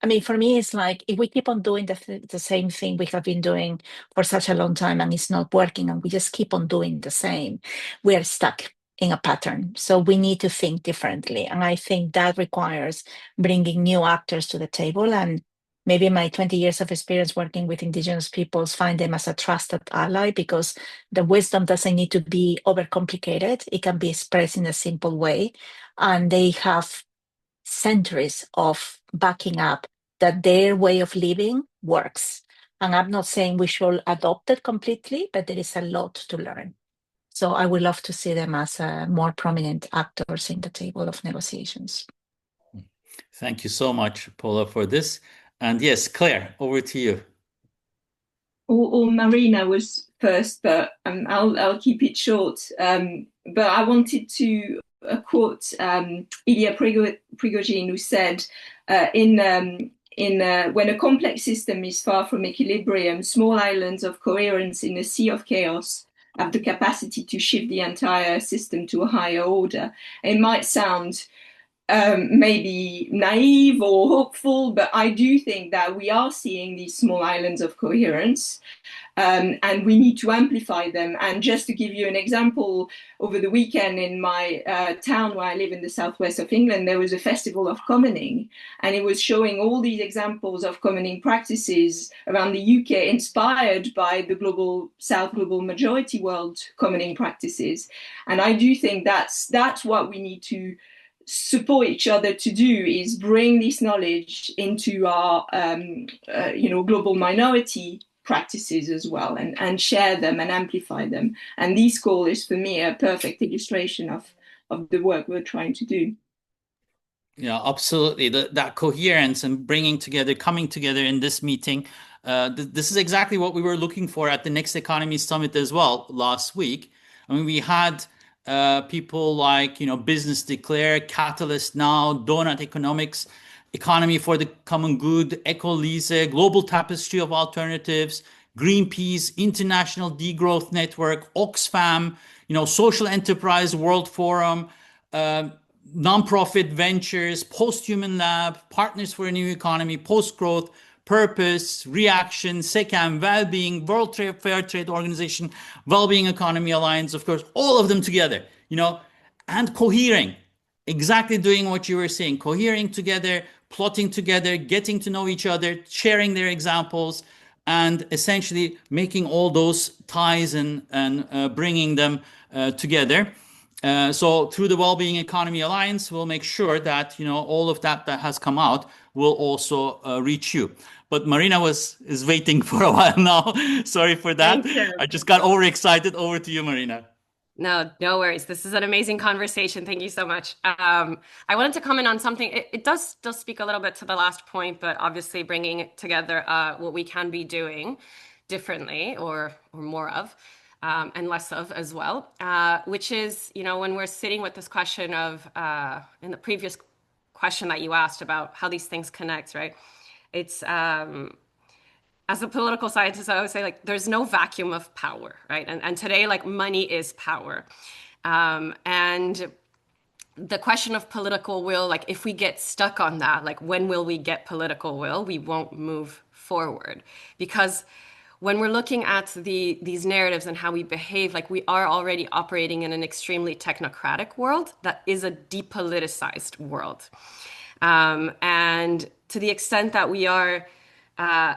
I mean, for me, it's like, if we keep on doing the same thing we have been doing for such a long time and it's not working, and we just keep on doing the same, we are stuck in a pattern. So we need to think differently. And I think that requires bringing new actors to the table. And maybe my 20 years of experience working with Indigenous peoples find them as a trusted ally, because the wisdom doesn't need to be overcomplicated. It can be expressed in a simple way. And they have centuries of backing up that their way of living works. And I'm not saying we should adopt it completely, but there is a lot to learn. So I would love to see them as more prominent actors in the table of negotiations. Thank you so much, Paula, for this. And yes, Claire, over to you. Or Marina was first, but I'll keep it short. But I wanted to quote Ilya Prigogine, who said, when a complex system is far from equilibrium, small islands of coherence in a sea of chaos have the capacity to shift the entire system to a higher order. It might sound maybe naive or hopeful, but I do think that we are seeing these small islands of coherence, and we need to amplify them. And just to give you an example, over the weekend in my town where I live in the southwest of England, there was a festival of commoning, and it was showing all these examples of commoning practices around the UK, inspired by the global South, global majority world commoning practices. And I do think that's what we need to support each other to do, is bring this knowledge into our global minority practices as well, and share them and amplify them. And this call is, for me, a perfect illustration of the work we're trying to do. Yeah, absolutely. That coherence and coming together in this meeting. This is exactly what we were looking for at the Next Economy Summit as well last week. I mean, we had people like, Business Declare, Catalyst Now, Donut Economics, Economy for the Common Good, Ecolise, Global Tapestry of Alternatives, Greenpeace, International Degrowth Network, Oxfam, Social Enterprise World Forum, Nonprofit Ventures, Post-Human Lab, Partners for a New Economy, Post-Growth, Purpose, Reaction, SECAM, Wellbeing, World Fair Trade Organization, Wellbeing Economy Alliance, of course, all of them together, and cohering. Exactly doing what you were saying, cohering together, plotting together, getting to know each other, sharing their examples, and essentially making all those ties and bringing them together. So through the Wellbeing Economy Alliance, we'll make sure that all of that has come out will also reach you. But Marina is waiting for a while now. Sorry for that. I just got overexcited. Over to you, Marina. No worries. This is an amazing conversation. Thank you so much. I wanted to comment on something. It does still speak a little bit to the last point, but obviously bringing it together what we can be doing differently or more of. And less of as well, which is, when we're sitting with this question of, in the previous question that you asked about how these things connect, right? It's, as a political scientist, I always say, like, there's no vacuum of power, right? And today, like, money is power. And the question of political will, like, if we get stuck on that, like, when will we get political will? We won't move forward, because when we're looking at these narratives and how we behave, like, we are already operating in an extremely technocratic world that is a depoliticized world. And to the extent that we are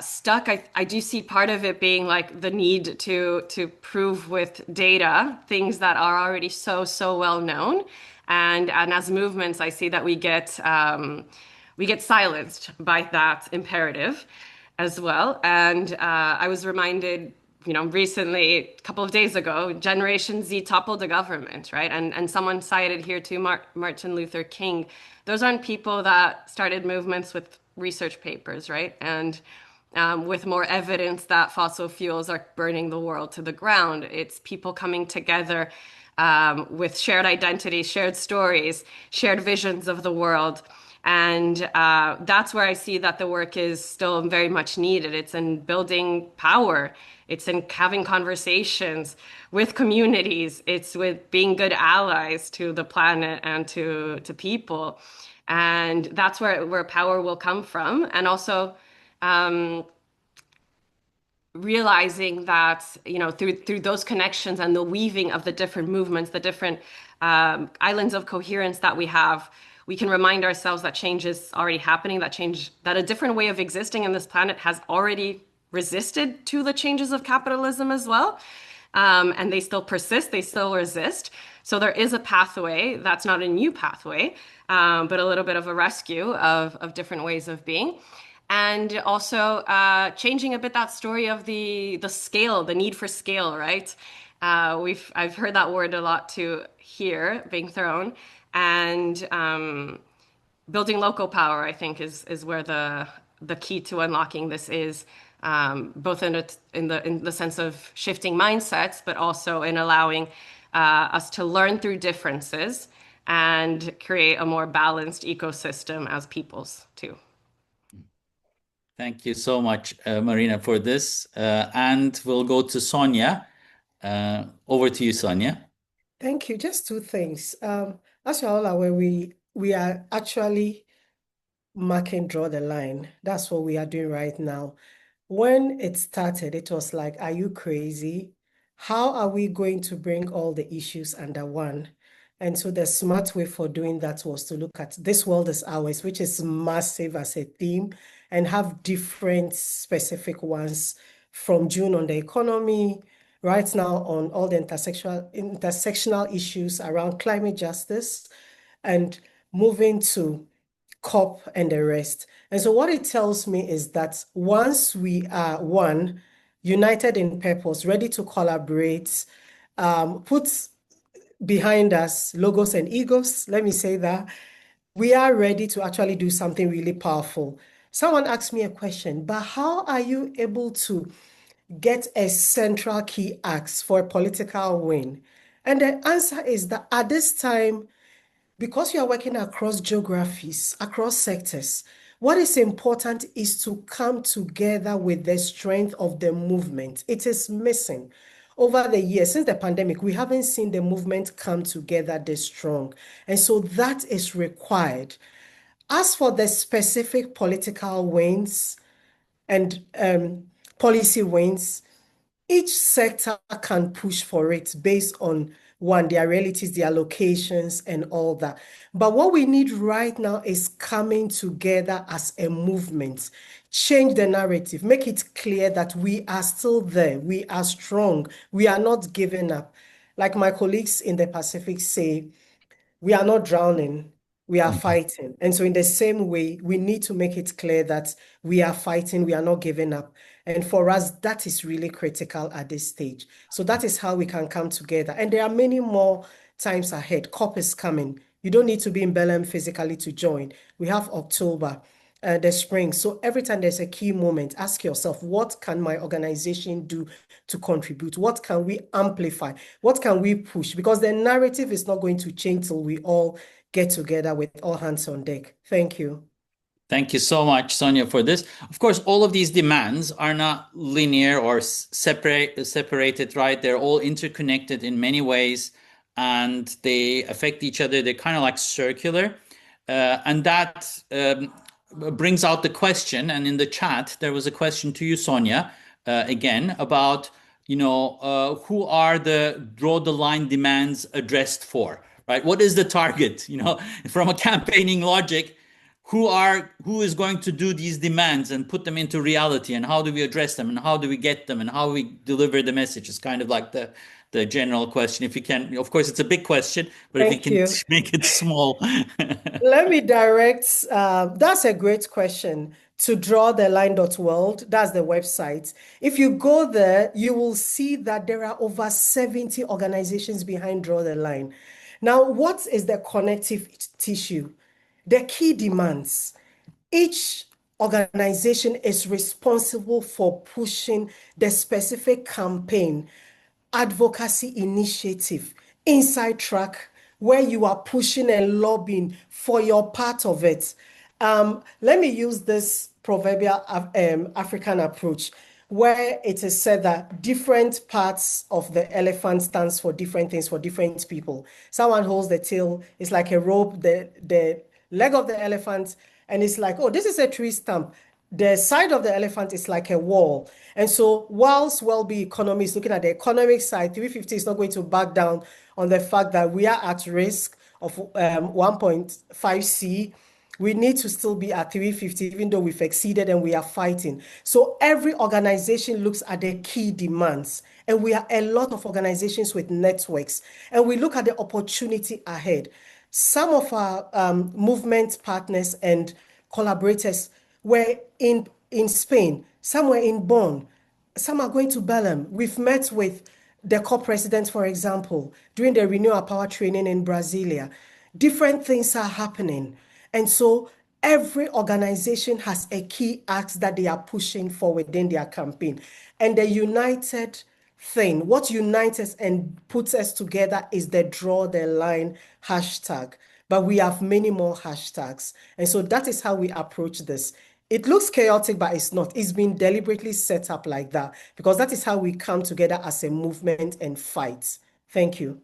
stuck, I do see part of it being like the need to prove with data things that are already so well known. And as movements, I see that we get silenced by that imperative as well. And I was reminded, recently, a couple of days ago, Generation Z toppled the government, right? And someone cited here too, Martin Luther King. Those aren't people that started movements with research papers, right? And with more evidence that fossil fuels are burning the world to the ground. It's people coming together with shared identities, shared stories, shared visions of the world. And that's where I see that the work is still very much needed. It's in building power. It's in having conversations with communities. It's with being good allies to the planet and to people. And that's where power will come from. And also realizing that, through those connections and the weaving of the different movements, the different islands of coherence that we have, we can remind ourselves that change is already happening, that a different way of existing in this planet has already resisted to the changes of capitalism as well. And they still persist, they still resist. So there is a pathway that's not a new pathway, but a little bit of a rescue of different ways of being. And also changing a bit that story of the scale, the need for scale, right? I've heard that word a lot too here being thrown. And building local power, I think, is where the key to unlocking this is, both in the sense of shifting mindsets, but also in allowing us to learn through differences and create a more balanced ecosystem as peoples too. Thank you so much, Marina, for this. And we'll go to Sonia. Over to you, Sonia. Thank you. Just two things. As you're all aware, we are actually draw the line. That's what we are doing right now. When it started, it was like, are you crazy? How are we going to bring all the issues under one? And so the smart way for doing that was to look at This World is Ours, which is massive as a theme, and have different specific ones from June on the economy, right now on all the intersectional issues around climate justice, and moving to COP and the rest. And so what it tells me is that once we are one, united in purpose, ready to collaborate, put behind us logos and egos, let me say that, we are ready to actually do something really powerful. Someone asked me a question, but how are you able to get a central key axe for a political win? And the answer is that at this time, because you are working across geographies, across sectors, what is important is to come together with the strength of the movement. It is missing. Over the years, since the pandemic, we haven't seen the movement come together this strong. And so that is required. As for the specific political wins and policy wins, each sector can push for it based on one, their realities, their locations, and all that. But what we need right now is coming together as a movement. Change the narrative, make it clear that we are still there, we are strong, we are not giving up. Like my colleagues in the Pacific say, we are not drowning, we are fighting. And so in the same way, we need to make it clear that we are fighting, we are not giving up. And for us, that is really critical at this stage. So that is how we can come together. And there are many more times ahead. COP is coming. You don't need to be in Belém physically to join. We have October, the spring. So every time there's a key moment, ask yourself, what can my organization do to contribute? What can we amplify? What can we push? Because the narrative is not going to change till we all get together with all hands on deck. Thank you. Thank you so much, Sonia, for this. Of course, all of these demands are not linear or separated, right? They're all interconnected in many ways, and they affect each other. They're kind of like circular. And that brings out the question, and in the chat, there was a question to you, Sonia, again, about, who are the draw the line demands addressed for, right? What is the target? From a campaigning logic, who is going to do these demands and put them into reality, and how do we address them, and how do we get them, and how we deliver the message? Is kind of like the general question. If you can, of course, it's a big question, but if you can make it small. Let me direct, that's a great question, to drawtheline.world. That's the website. If you go there, you will see that there are over 70 organizations behind Draw the Line. Now, what is the connective tissue? The key demands. Each organization is responsible for pushing the specific campaign, advocacy initiative, inside track, where you are pushing and lobbying for your part of it. Let me use this proverbial African approach, where it is said that different parts of the elephant stands for different things for different people. Someone holds the tail, it's like a rope, the leg of the elephant, and it's like, oh, this is a tree stump. The side of the elephant is like a wall. And so whilst Wellbeing Economy is looking at the economic side, 350 is not going to back down on the fact that we are at risk of 1.5C. We need to still be at 350, even though we've exceeded and we are fighting. So every organization looks at the key demands. And we are a lot of organizations with networks. And we look at the opportunity ahead. Some of our movement partners and collaborators were in Spain, some were in Bonn, some are going to Belém. We've met with the COP president, for example, during the Renew Our Power training in Brasilia. Different things are happening. And so every organization has a key ask that they are pushing for within their campaign. And the united thing, what unites us and puts us together is the Draw the Line hashtag. But we have many more hashtags. And so that is how we approach this. It looks chaotic, but it's not. It's been deliberately set up like that because that is how we come together as a movement and fight. Thank you.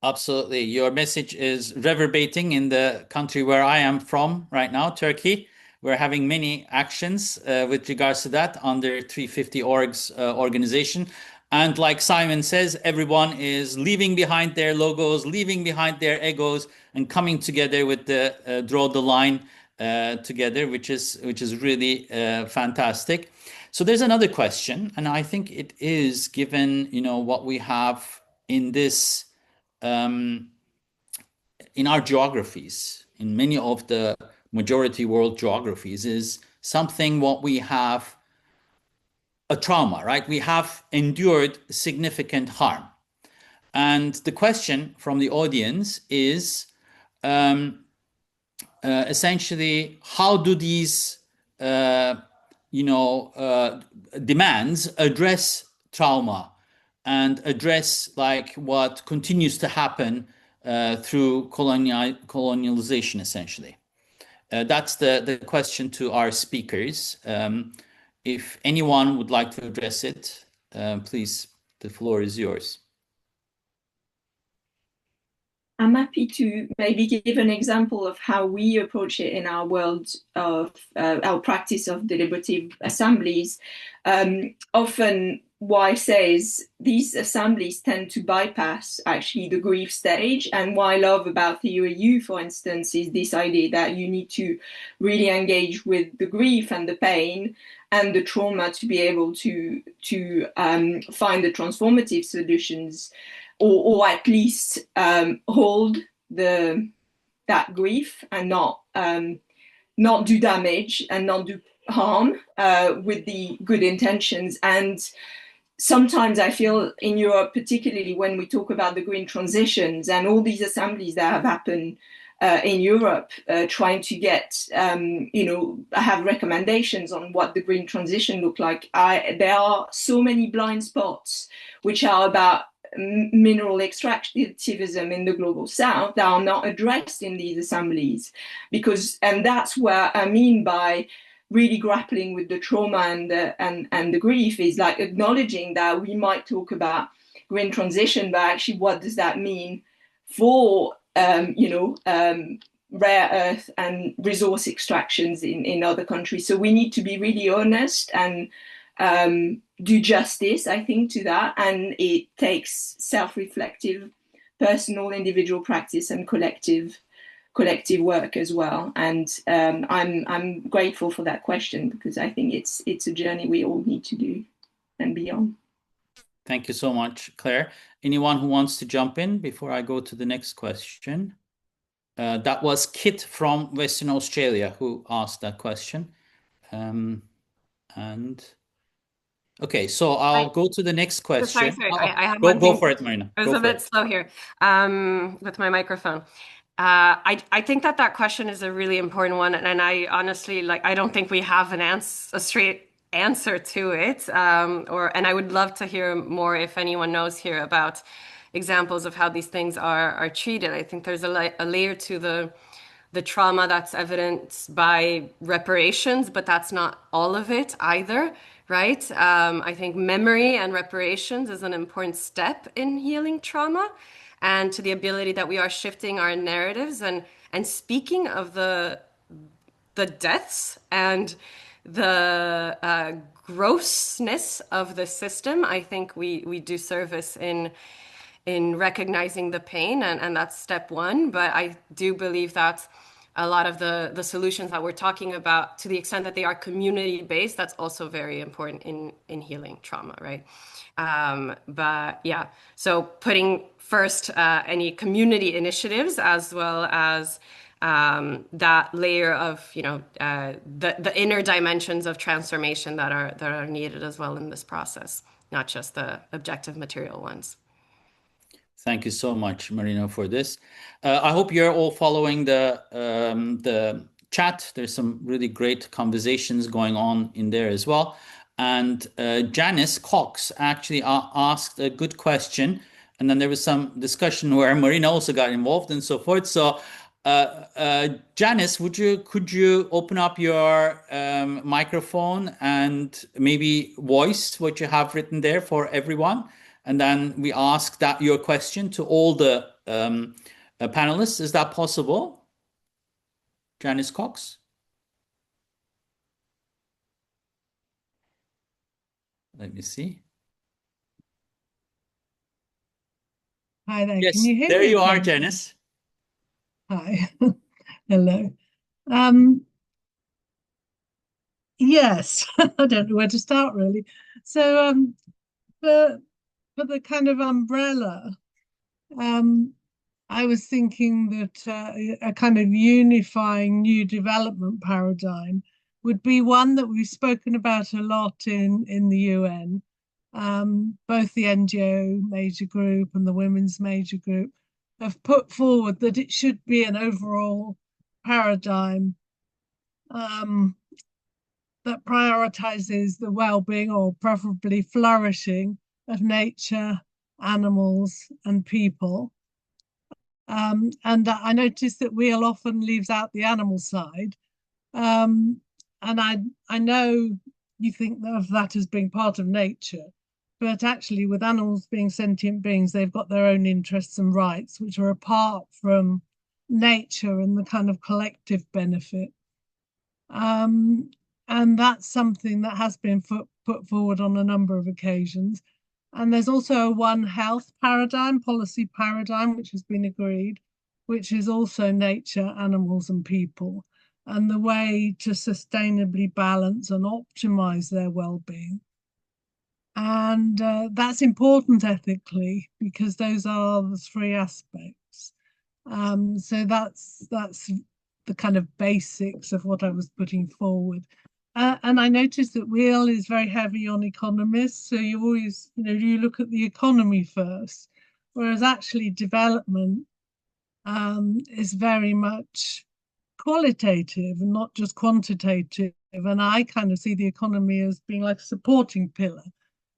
Absolutely. Your message is reverberating in the country where I am from right now, Turkey. We're having many actions with regards to that under 350 Org's organization. And like Simon says, everyone is leaving behind their logos, leaving behind their egos, and coming together with the Draw the Line together, which is really fantastic. So there's another question, and I think it is given, what we have in this, in our geographies, in many of the majority world geographies, is something what we have a trauma, right? We have endured significant harm. And the question from the audience is essentially, how do these, demands address trauma and address like what continues to happen through colonialization, essentially? That's the question to our speakers. If anyone would like to address it, please, the floor is yours. I'm happy to maybe give an example of how we approach it in our world of our practice of deliberative assemblies. Often what I say is these assemblies tend to bypass actually the grief stage. And what I love about Theory U, for instance, is this idea that you need to really engage with the grief and the pain and the trauma to be able to find the transformative solutions, or at least hold that grief and not do damage and not do harm with the good intentions. And sometimes I feel in Europe, particularly when we talk about the green transitions and all these assemblies that have happened in Europe, trying to get, have recommendations on what the green transition look like. There are so many blind spots which are about mineral extractivism in the global south that are not addressed in these assemblies, and that's where I mean by really grappling with the trauma and the grief is like acknowledging that we might talk about green transition, but actually what does that mean for rare earth and resource extractions in other countries. So we need to be really honest and do justice, I think, to that. And it takes self-reflective, personal, individual practice and collective work as well. And I'm grateful for that question, because I think it's a journey we all need to do and be on. Thank you so much, Claire. Anyone who wants to jump in before I go to the next question? That was Kit from Western Australia who asked that question. Okay, so I'll go to the next question. Sorry. I have go for it, Marina. I was a bit slow here with my microphone. I think that question is a really important one, and I honestly I don't think we have a straight answer to it. And I would love to hear more if anyone knows here about examples of how these things are treated. I think there's a layer to the trauma that's evidenced by reparations, but that's not all of it either, right? I think memory and reparations is an important step in healing trauma, and to the ability that we are shifting our narratives and speaking of the deaths and the grossness of the system. I think we do service in recognizing the pain, and that's step one. But I do believe that a lot of the solutions that we're talking about, to the extent that they are community-based, that's also very important in healing trauma, right? But yeah, so putting first any community initiatives, as well as that layer of the inner dimensions of transformation that are needed as well in this process, not just the objective material ones. Thank you so much, Marina, for this. I hope you're all following the chat. There's some really great conversations going on in there as well. And Janice Cox actually asked a good question, and then there was some discussion where Marina also got involved and so forth. So Janice, could you open up your microphone and maybe voice what you have written there for everyone? And then we ask your question to all the panelists. Is that possible? Janice Cox? Let me see. Hi there. Yes, can you hear there me? You are, Janice. Hi. Hello. Yes, I don't know where to start really. So for the kind of umbrella, I was thinking that a kind of unifying new development paradigm would be one that we've spoken about a lot in the UN. Both the NGO major group and the women's major group have put forward that it should be an overall paradigm that prioritizes the well-being, or preferably flourishing, of nature, animals, and people. And I noticed that WEAll often leaves out the animal side. And I know you think of that as being part of nature, but actually with animals being sentient beings, they've got their own interests and rights, which are apart from nature and the kind of collective benefit. And that's something that has been put forward on a number of occasions. And there's also a One Health paradigm, policy paradigm, which has been agreed, which is also nature, animals, and people, and the way to sustainably balance and optimize their well-being. And that's important ethically because those are the three aspects. So that's the kind of basics of what I was putting forward. And I noticed that WEAll is very heavy on economists. So you always, you look at the economy first, whereas actually development is very much qualitative and not just quantitative. And I kind of see the economy as being like a supporting pillar.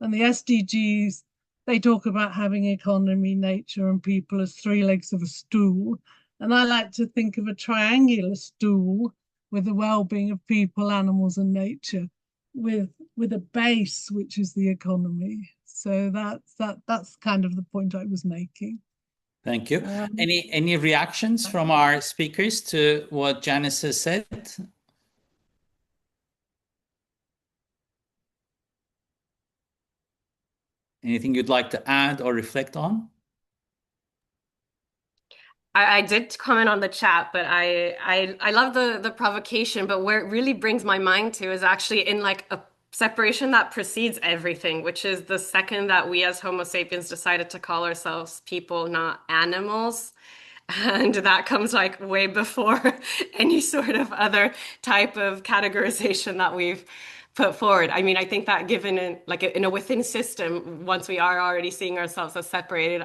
And the SDGs, they talk about having economy, nature, and people as three legs of a stool. And I like to think of a triangular stool with the well-being of people, animals, and nature, with a base, which is the economy. So that's kind of the point I was making. Thank you. Any reactions from our speakers to what Janice has said? Anything you'd like to add or reflect on? I did comment on the chat, but I love the provocation, but where it really brings my mind to is actually in like a separation that precedes everything, which is the second that we as Homo sapiens decided to call ourselves people, not animals. And that comes like way before any sort of other type of categorization that we've put forward. I mean, I think that given in a within system, once we are already seeing ourselves as separated,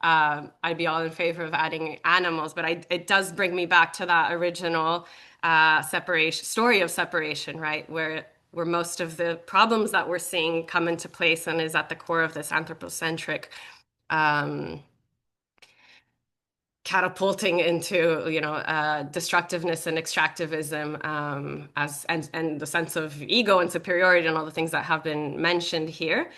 I'd be all in favor of adding animals, but it does bring me back to that original story of separation, right? Where most of the problems that we're seeing come into place and is at the core of this anthropocentric catapulting into destructiveness and extractivism and the sense of ego and superiority and all the things that have been mentioned here.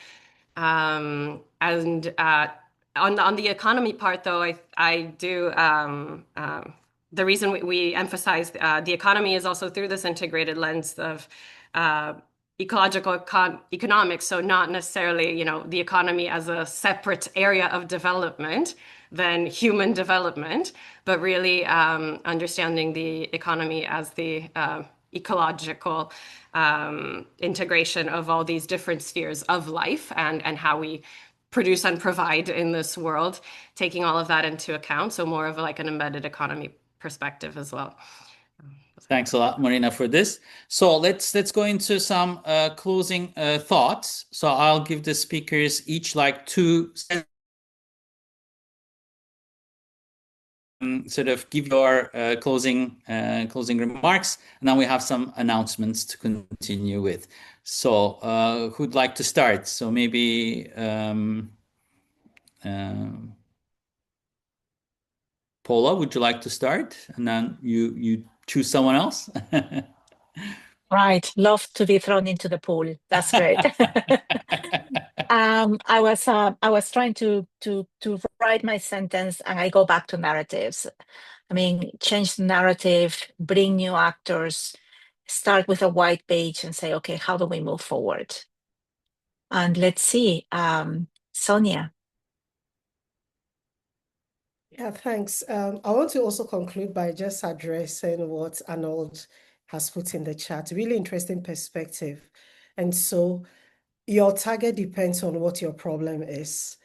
On the economy part, though, I do the reason we emphasize the economy is also through this integrated lens of ecological economics. So not necessarily, the economy as a separate area of development than human development, but really understanding the economy as the ecological integration of all these different spheres of life and how we produce and provide in this world, taking all of that into account. So more of like an embedded economy perspective as well. Thanks a lot, Marina, for this. So let's go into some closing thoughts. So I'll give the speakers each like 2 seconds. Sort of give your closing remarks, and then we have some announcements to continue with. So who'd like to start? So maybe Paula, would you like to start? And then you choose someone else. Right, love to be thrown into the pool. That's great. I was trying to write my sentence, and I go back to narratives. I mean, change the narrative, bring new actors, start with a white page, and say, okay, how do we move forward? And let's see, Sonia. Yeah, thanks. I want to also conclude by just addressing what Arnold has put in the chat. Really interesting perspective. And so your target depends on what your problem is.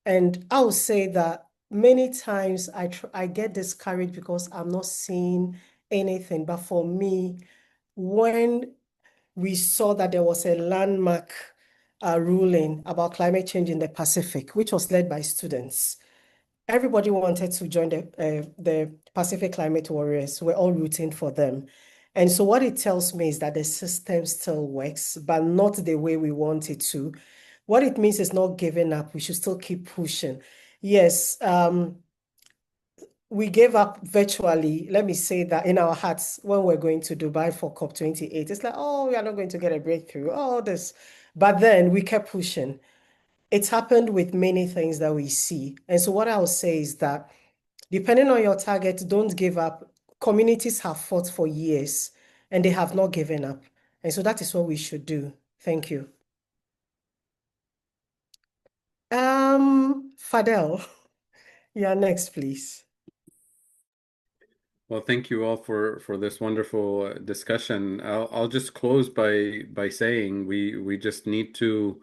And I would say that many times I get discouraged because I'm not seeing anything. But for me, when we saw that there was a landmark ruling about climate change in the Pacific, which was led by students, everybody wanted to join the Pacific Climate Warriors. We're all rooting for them. And so what it tells me is that the system still works, but not the way we want it to. What it means is not giving up. We should still keep pushing. Yes, we gave up virtually, let me say that, in our hearts when we're going to Dubai for COP28. It's like, oh, we are not going to get a breakthrough, oh, this. But then we kept pushing. It's happened with many things that we see. And so what I would say is that depending on your target, don't give up. Communities have fought for years and they have not given up. And so that is what we should do. Thank you. Fadhel, yeah, next, please. Well, thank you all for this wonderful discussion. I'll just close by saying we just need to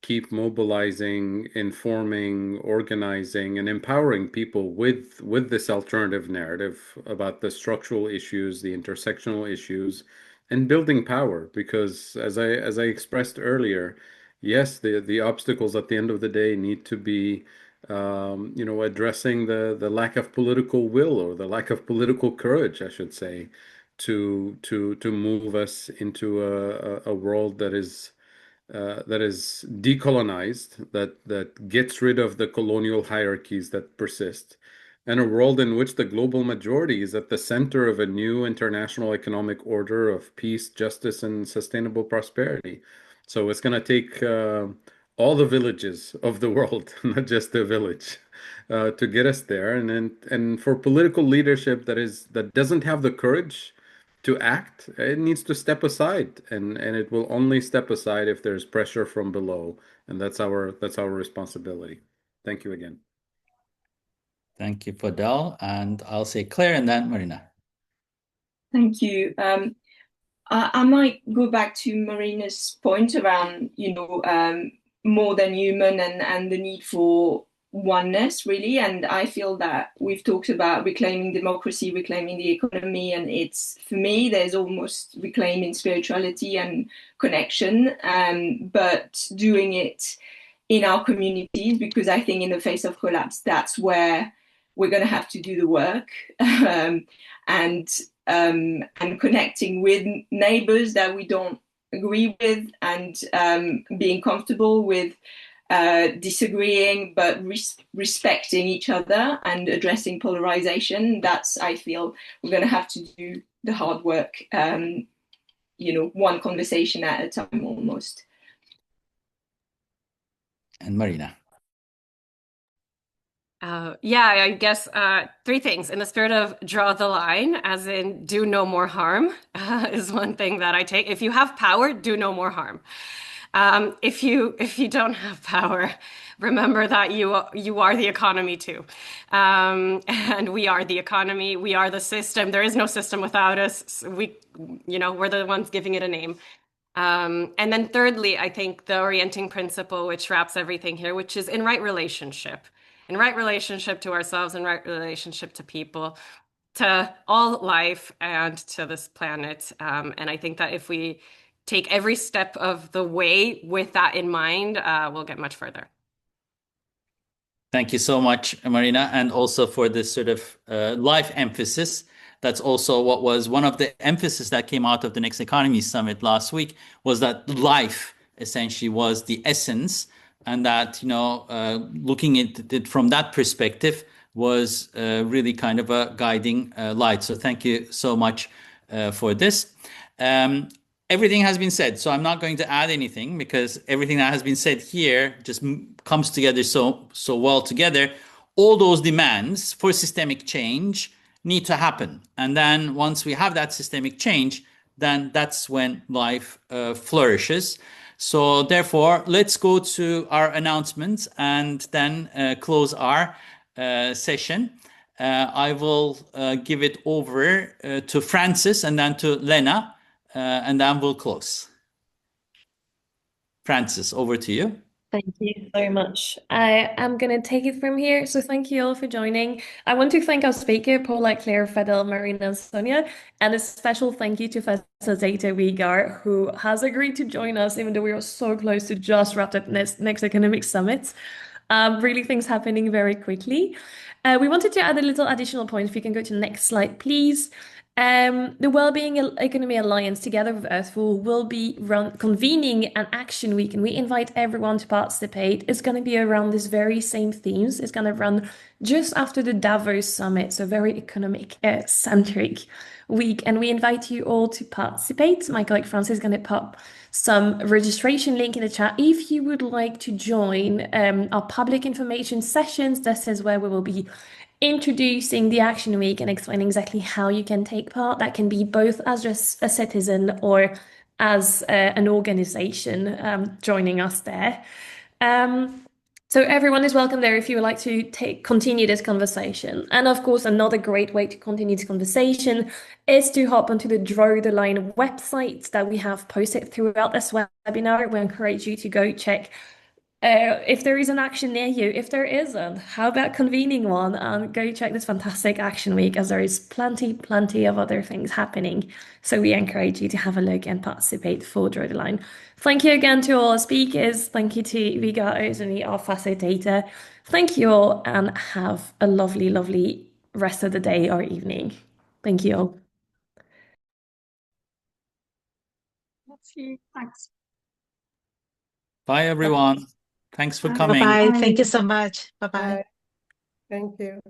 keep mobilizing, informing, organizing, and empowering people with this alternative narrative about the structural issues, the intersectional issues, and building power. Because as I expressed earlier, yes, the obstacles at the end of the day need to be addressing the lack of political will, or the lack of political courage, I should say, to move us into a world that is decolonized, that gets rid of the colonial hierarchies that persist, and a world in which the global majority is at the center of a new international economic order of peace, justice, and sustainable prosperity. So it's going to take all the villages of the world, not just the village, to get us there. And for political leadership that doesn't have the courage to act, it needs to step aside, and it will only step aside if there's pressure from below, and that's our responsibility. Thank you again. Thank you, Fadhel, and I'll say Claire and then Marina. Thank you. I might go back to Marina's point around, more than human and the need for oneness, really. And I feel that we've talked about reclaiming democracy, reclaiming the economy, and it's, for me, there's almost reclaiming spirituality and connection, but doing it in our communities, because I think in the face of collapse, that's where we're going to have to do the work, and connecting with neighbors that we don't agree with, and being comfortable with disagreeing, but respecting each other and addressing polarization. That's, I feel, we're going to have to do the hard work, one conversation at a time almost. And Marina. Yeah, I guess three things. In the spirit of draw the line, as in do no more harm, is one thing that I take. If you have power, do no more harm. If you don't have power, remember that you are the economy too, and we are the economy. We are the system. There is no system without us. We're the ones giving it a name. And then thirdly, I think the orienting principle, which wraps everything here, which is in right relationship to ourselves, in right relationship to people, to all life, and to this planet. And I think that if we take every step of the way with that in mind, we'll get much further. Thank you so much, Marina, and also for this sort of life emphasis. That's also what was one of the emphasis that came out of the Next Economy Summit last week, was that life essentially was the essence, and that, looking at it from that perspective was really kind of a guiding light. So thank you so much for this. Everything has been said, so I'm not going to add anything, because everything that has been said here just comes together so well together. All those demands for systemic change need to happen. And then once we have that systemic change, then that's when life flourishes. So therefore, let's go to our announcements and then close our session. I will give it over to Francis and then to Lena, and then we'll close. Francis, over to you. Thank you so much. I am going to take it from here. So thank you all for joining. I want to thank our speaker, Paula, Claire, Fadhel, Marina, and Sonia, and a special thank you to facilitator Uygar, who has agreed to join us, even though we are so close to just wrap up next Economic Summit. Really things happening very quickly. We wanted to add a little additional point. If you can go to the next slide, please. The Wellbeing Economy Alliance, together with Earth4All, will be convening an action week, and we invite everyone to participate. It's going to be around this very same themes. It's going to run just after the Davos Summit, so very economic-centric week, and we invite you all to participate. My colleague Francis is going to pop some registration link in the chat if you would like to join our public information sessions. This is where we will be introducing the Action Week and explaining exactly how you can take part. That can be both as just a citizen or as an organization joining us there. So everyone is welcome there if you would like to continue this conversation. And of course, another great way to continue this conversation is to hop onto the Draw the Line website that we have posted throughout this webinar. We encourage you to go check if there is an action near you. If there isn't, how about convening one and go check this fantastic action week, as there is plenty of other things happening. So we encourage you to have a look and participate for Draw the Line. Thank you again to all our speakers. Thank you to Uygar Özesmi, our facilitator. Thank you all and have a lovely rest of the day or evening. Thank you all. Thanks. Bye, everyone. Thanks for coming. Bye-bye. Thank you so much. Bye-bye. Thank you.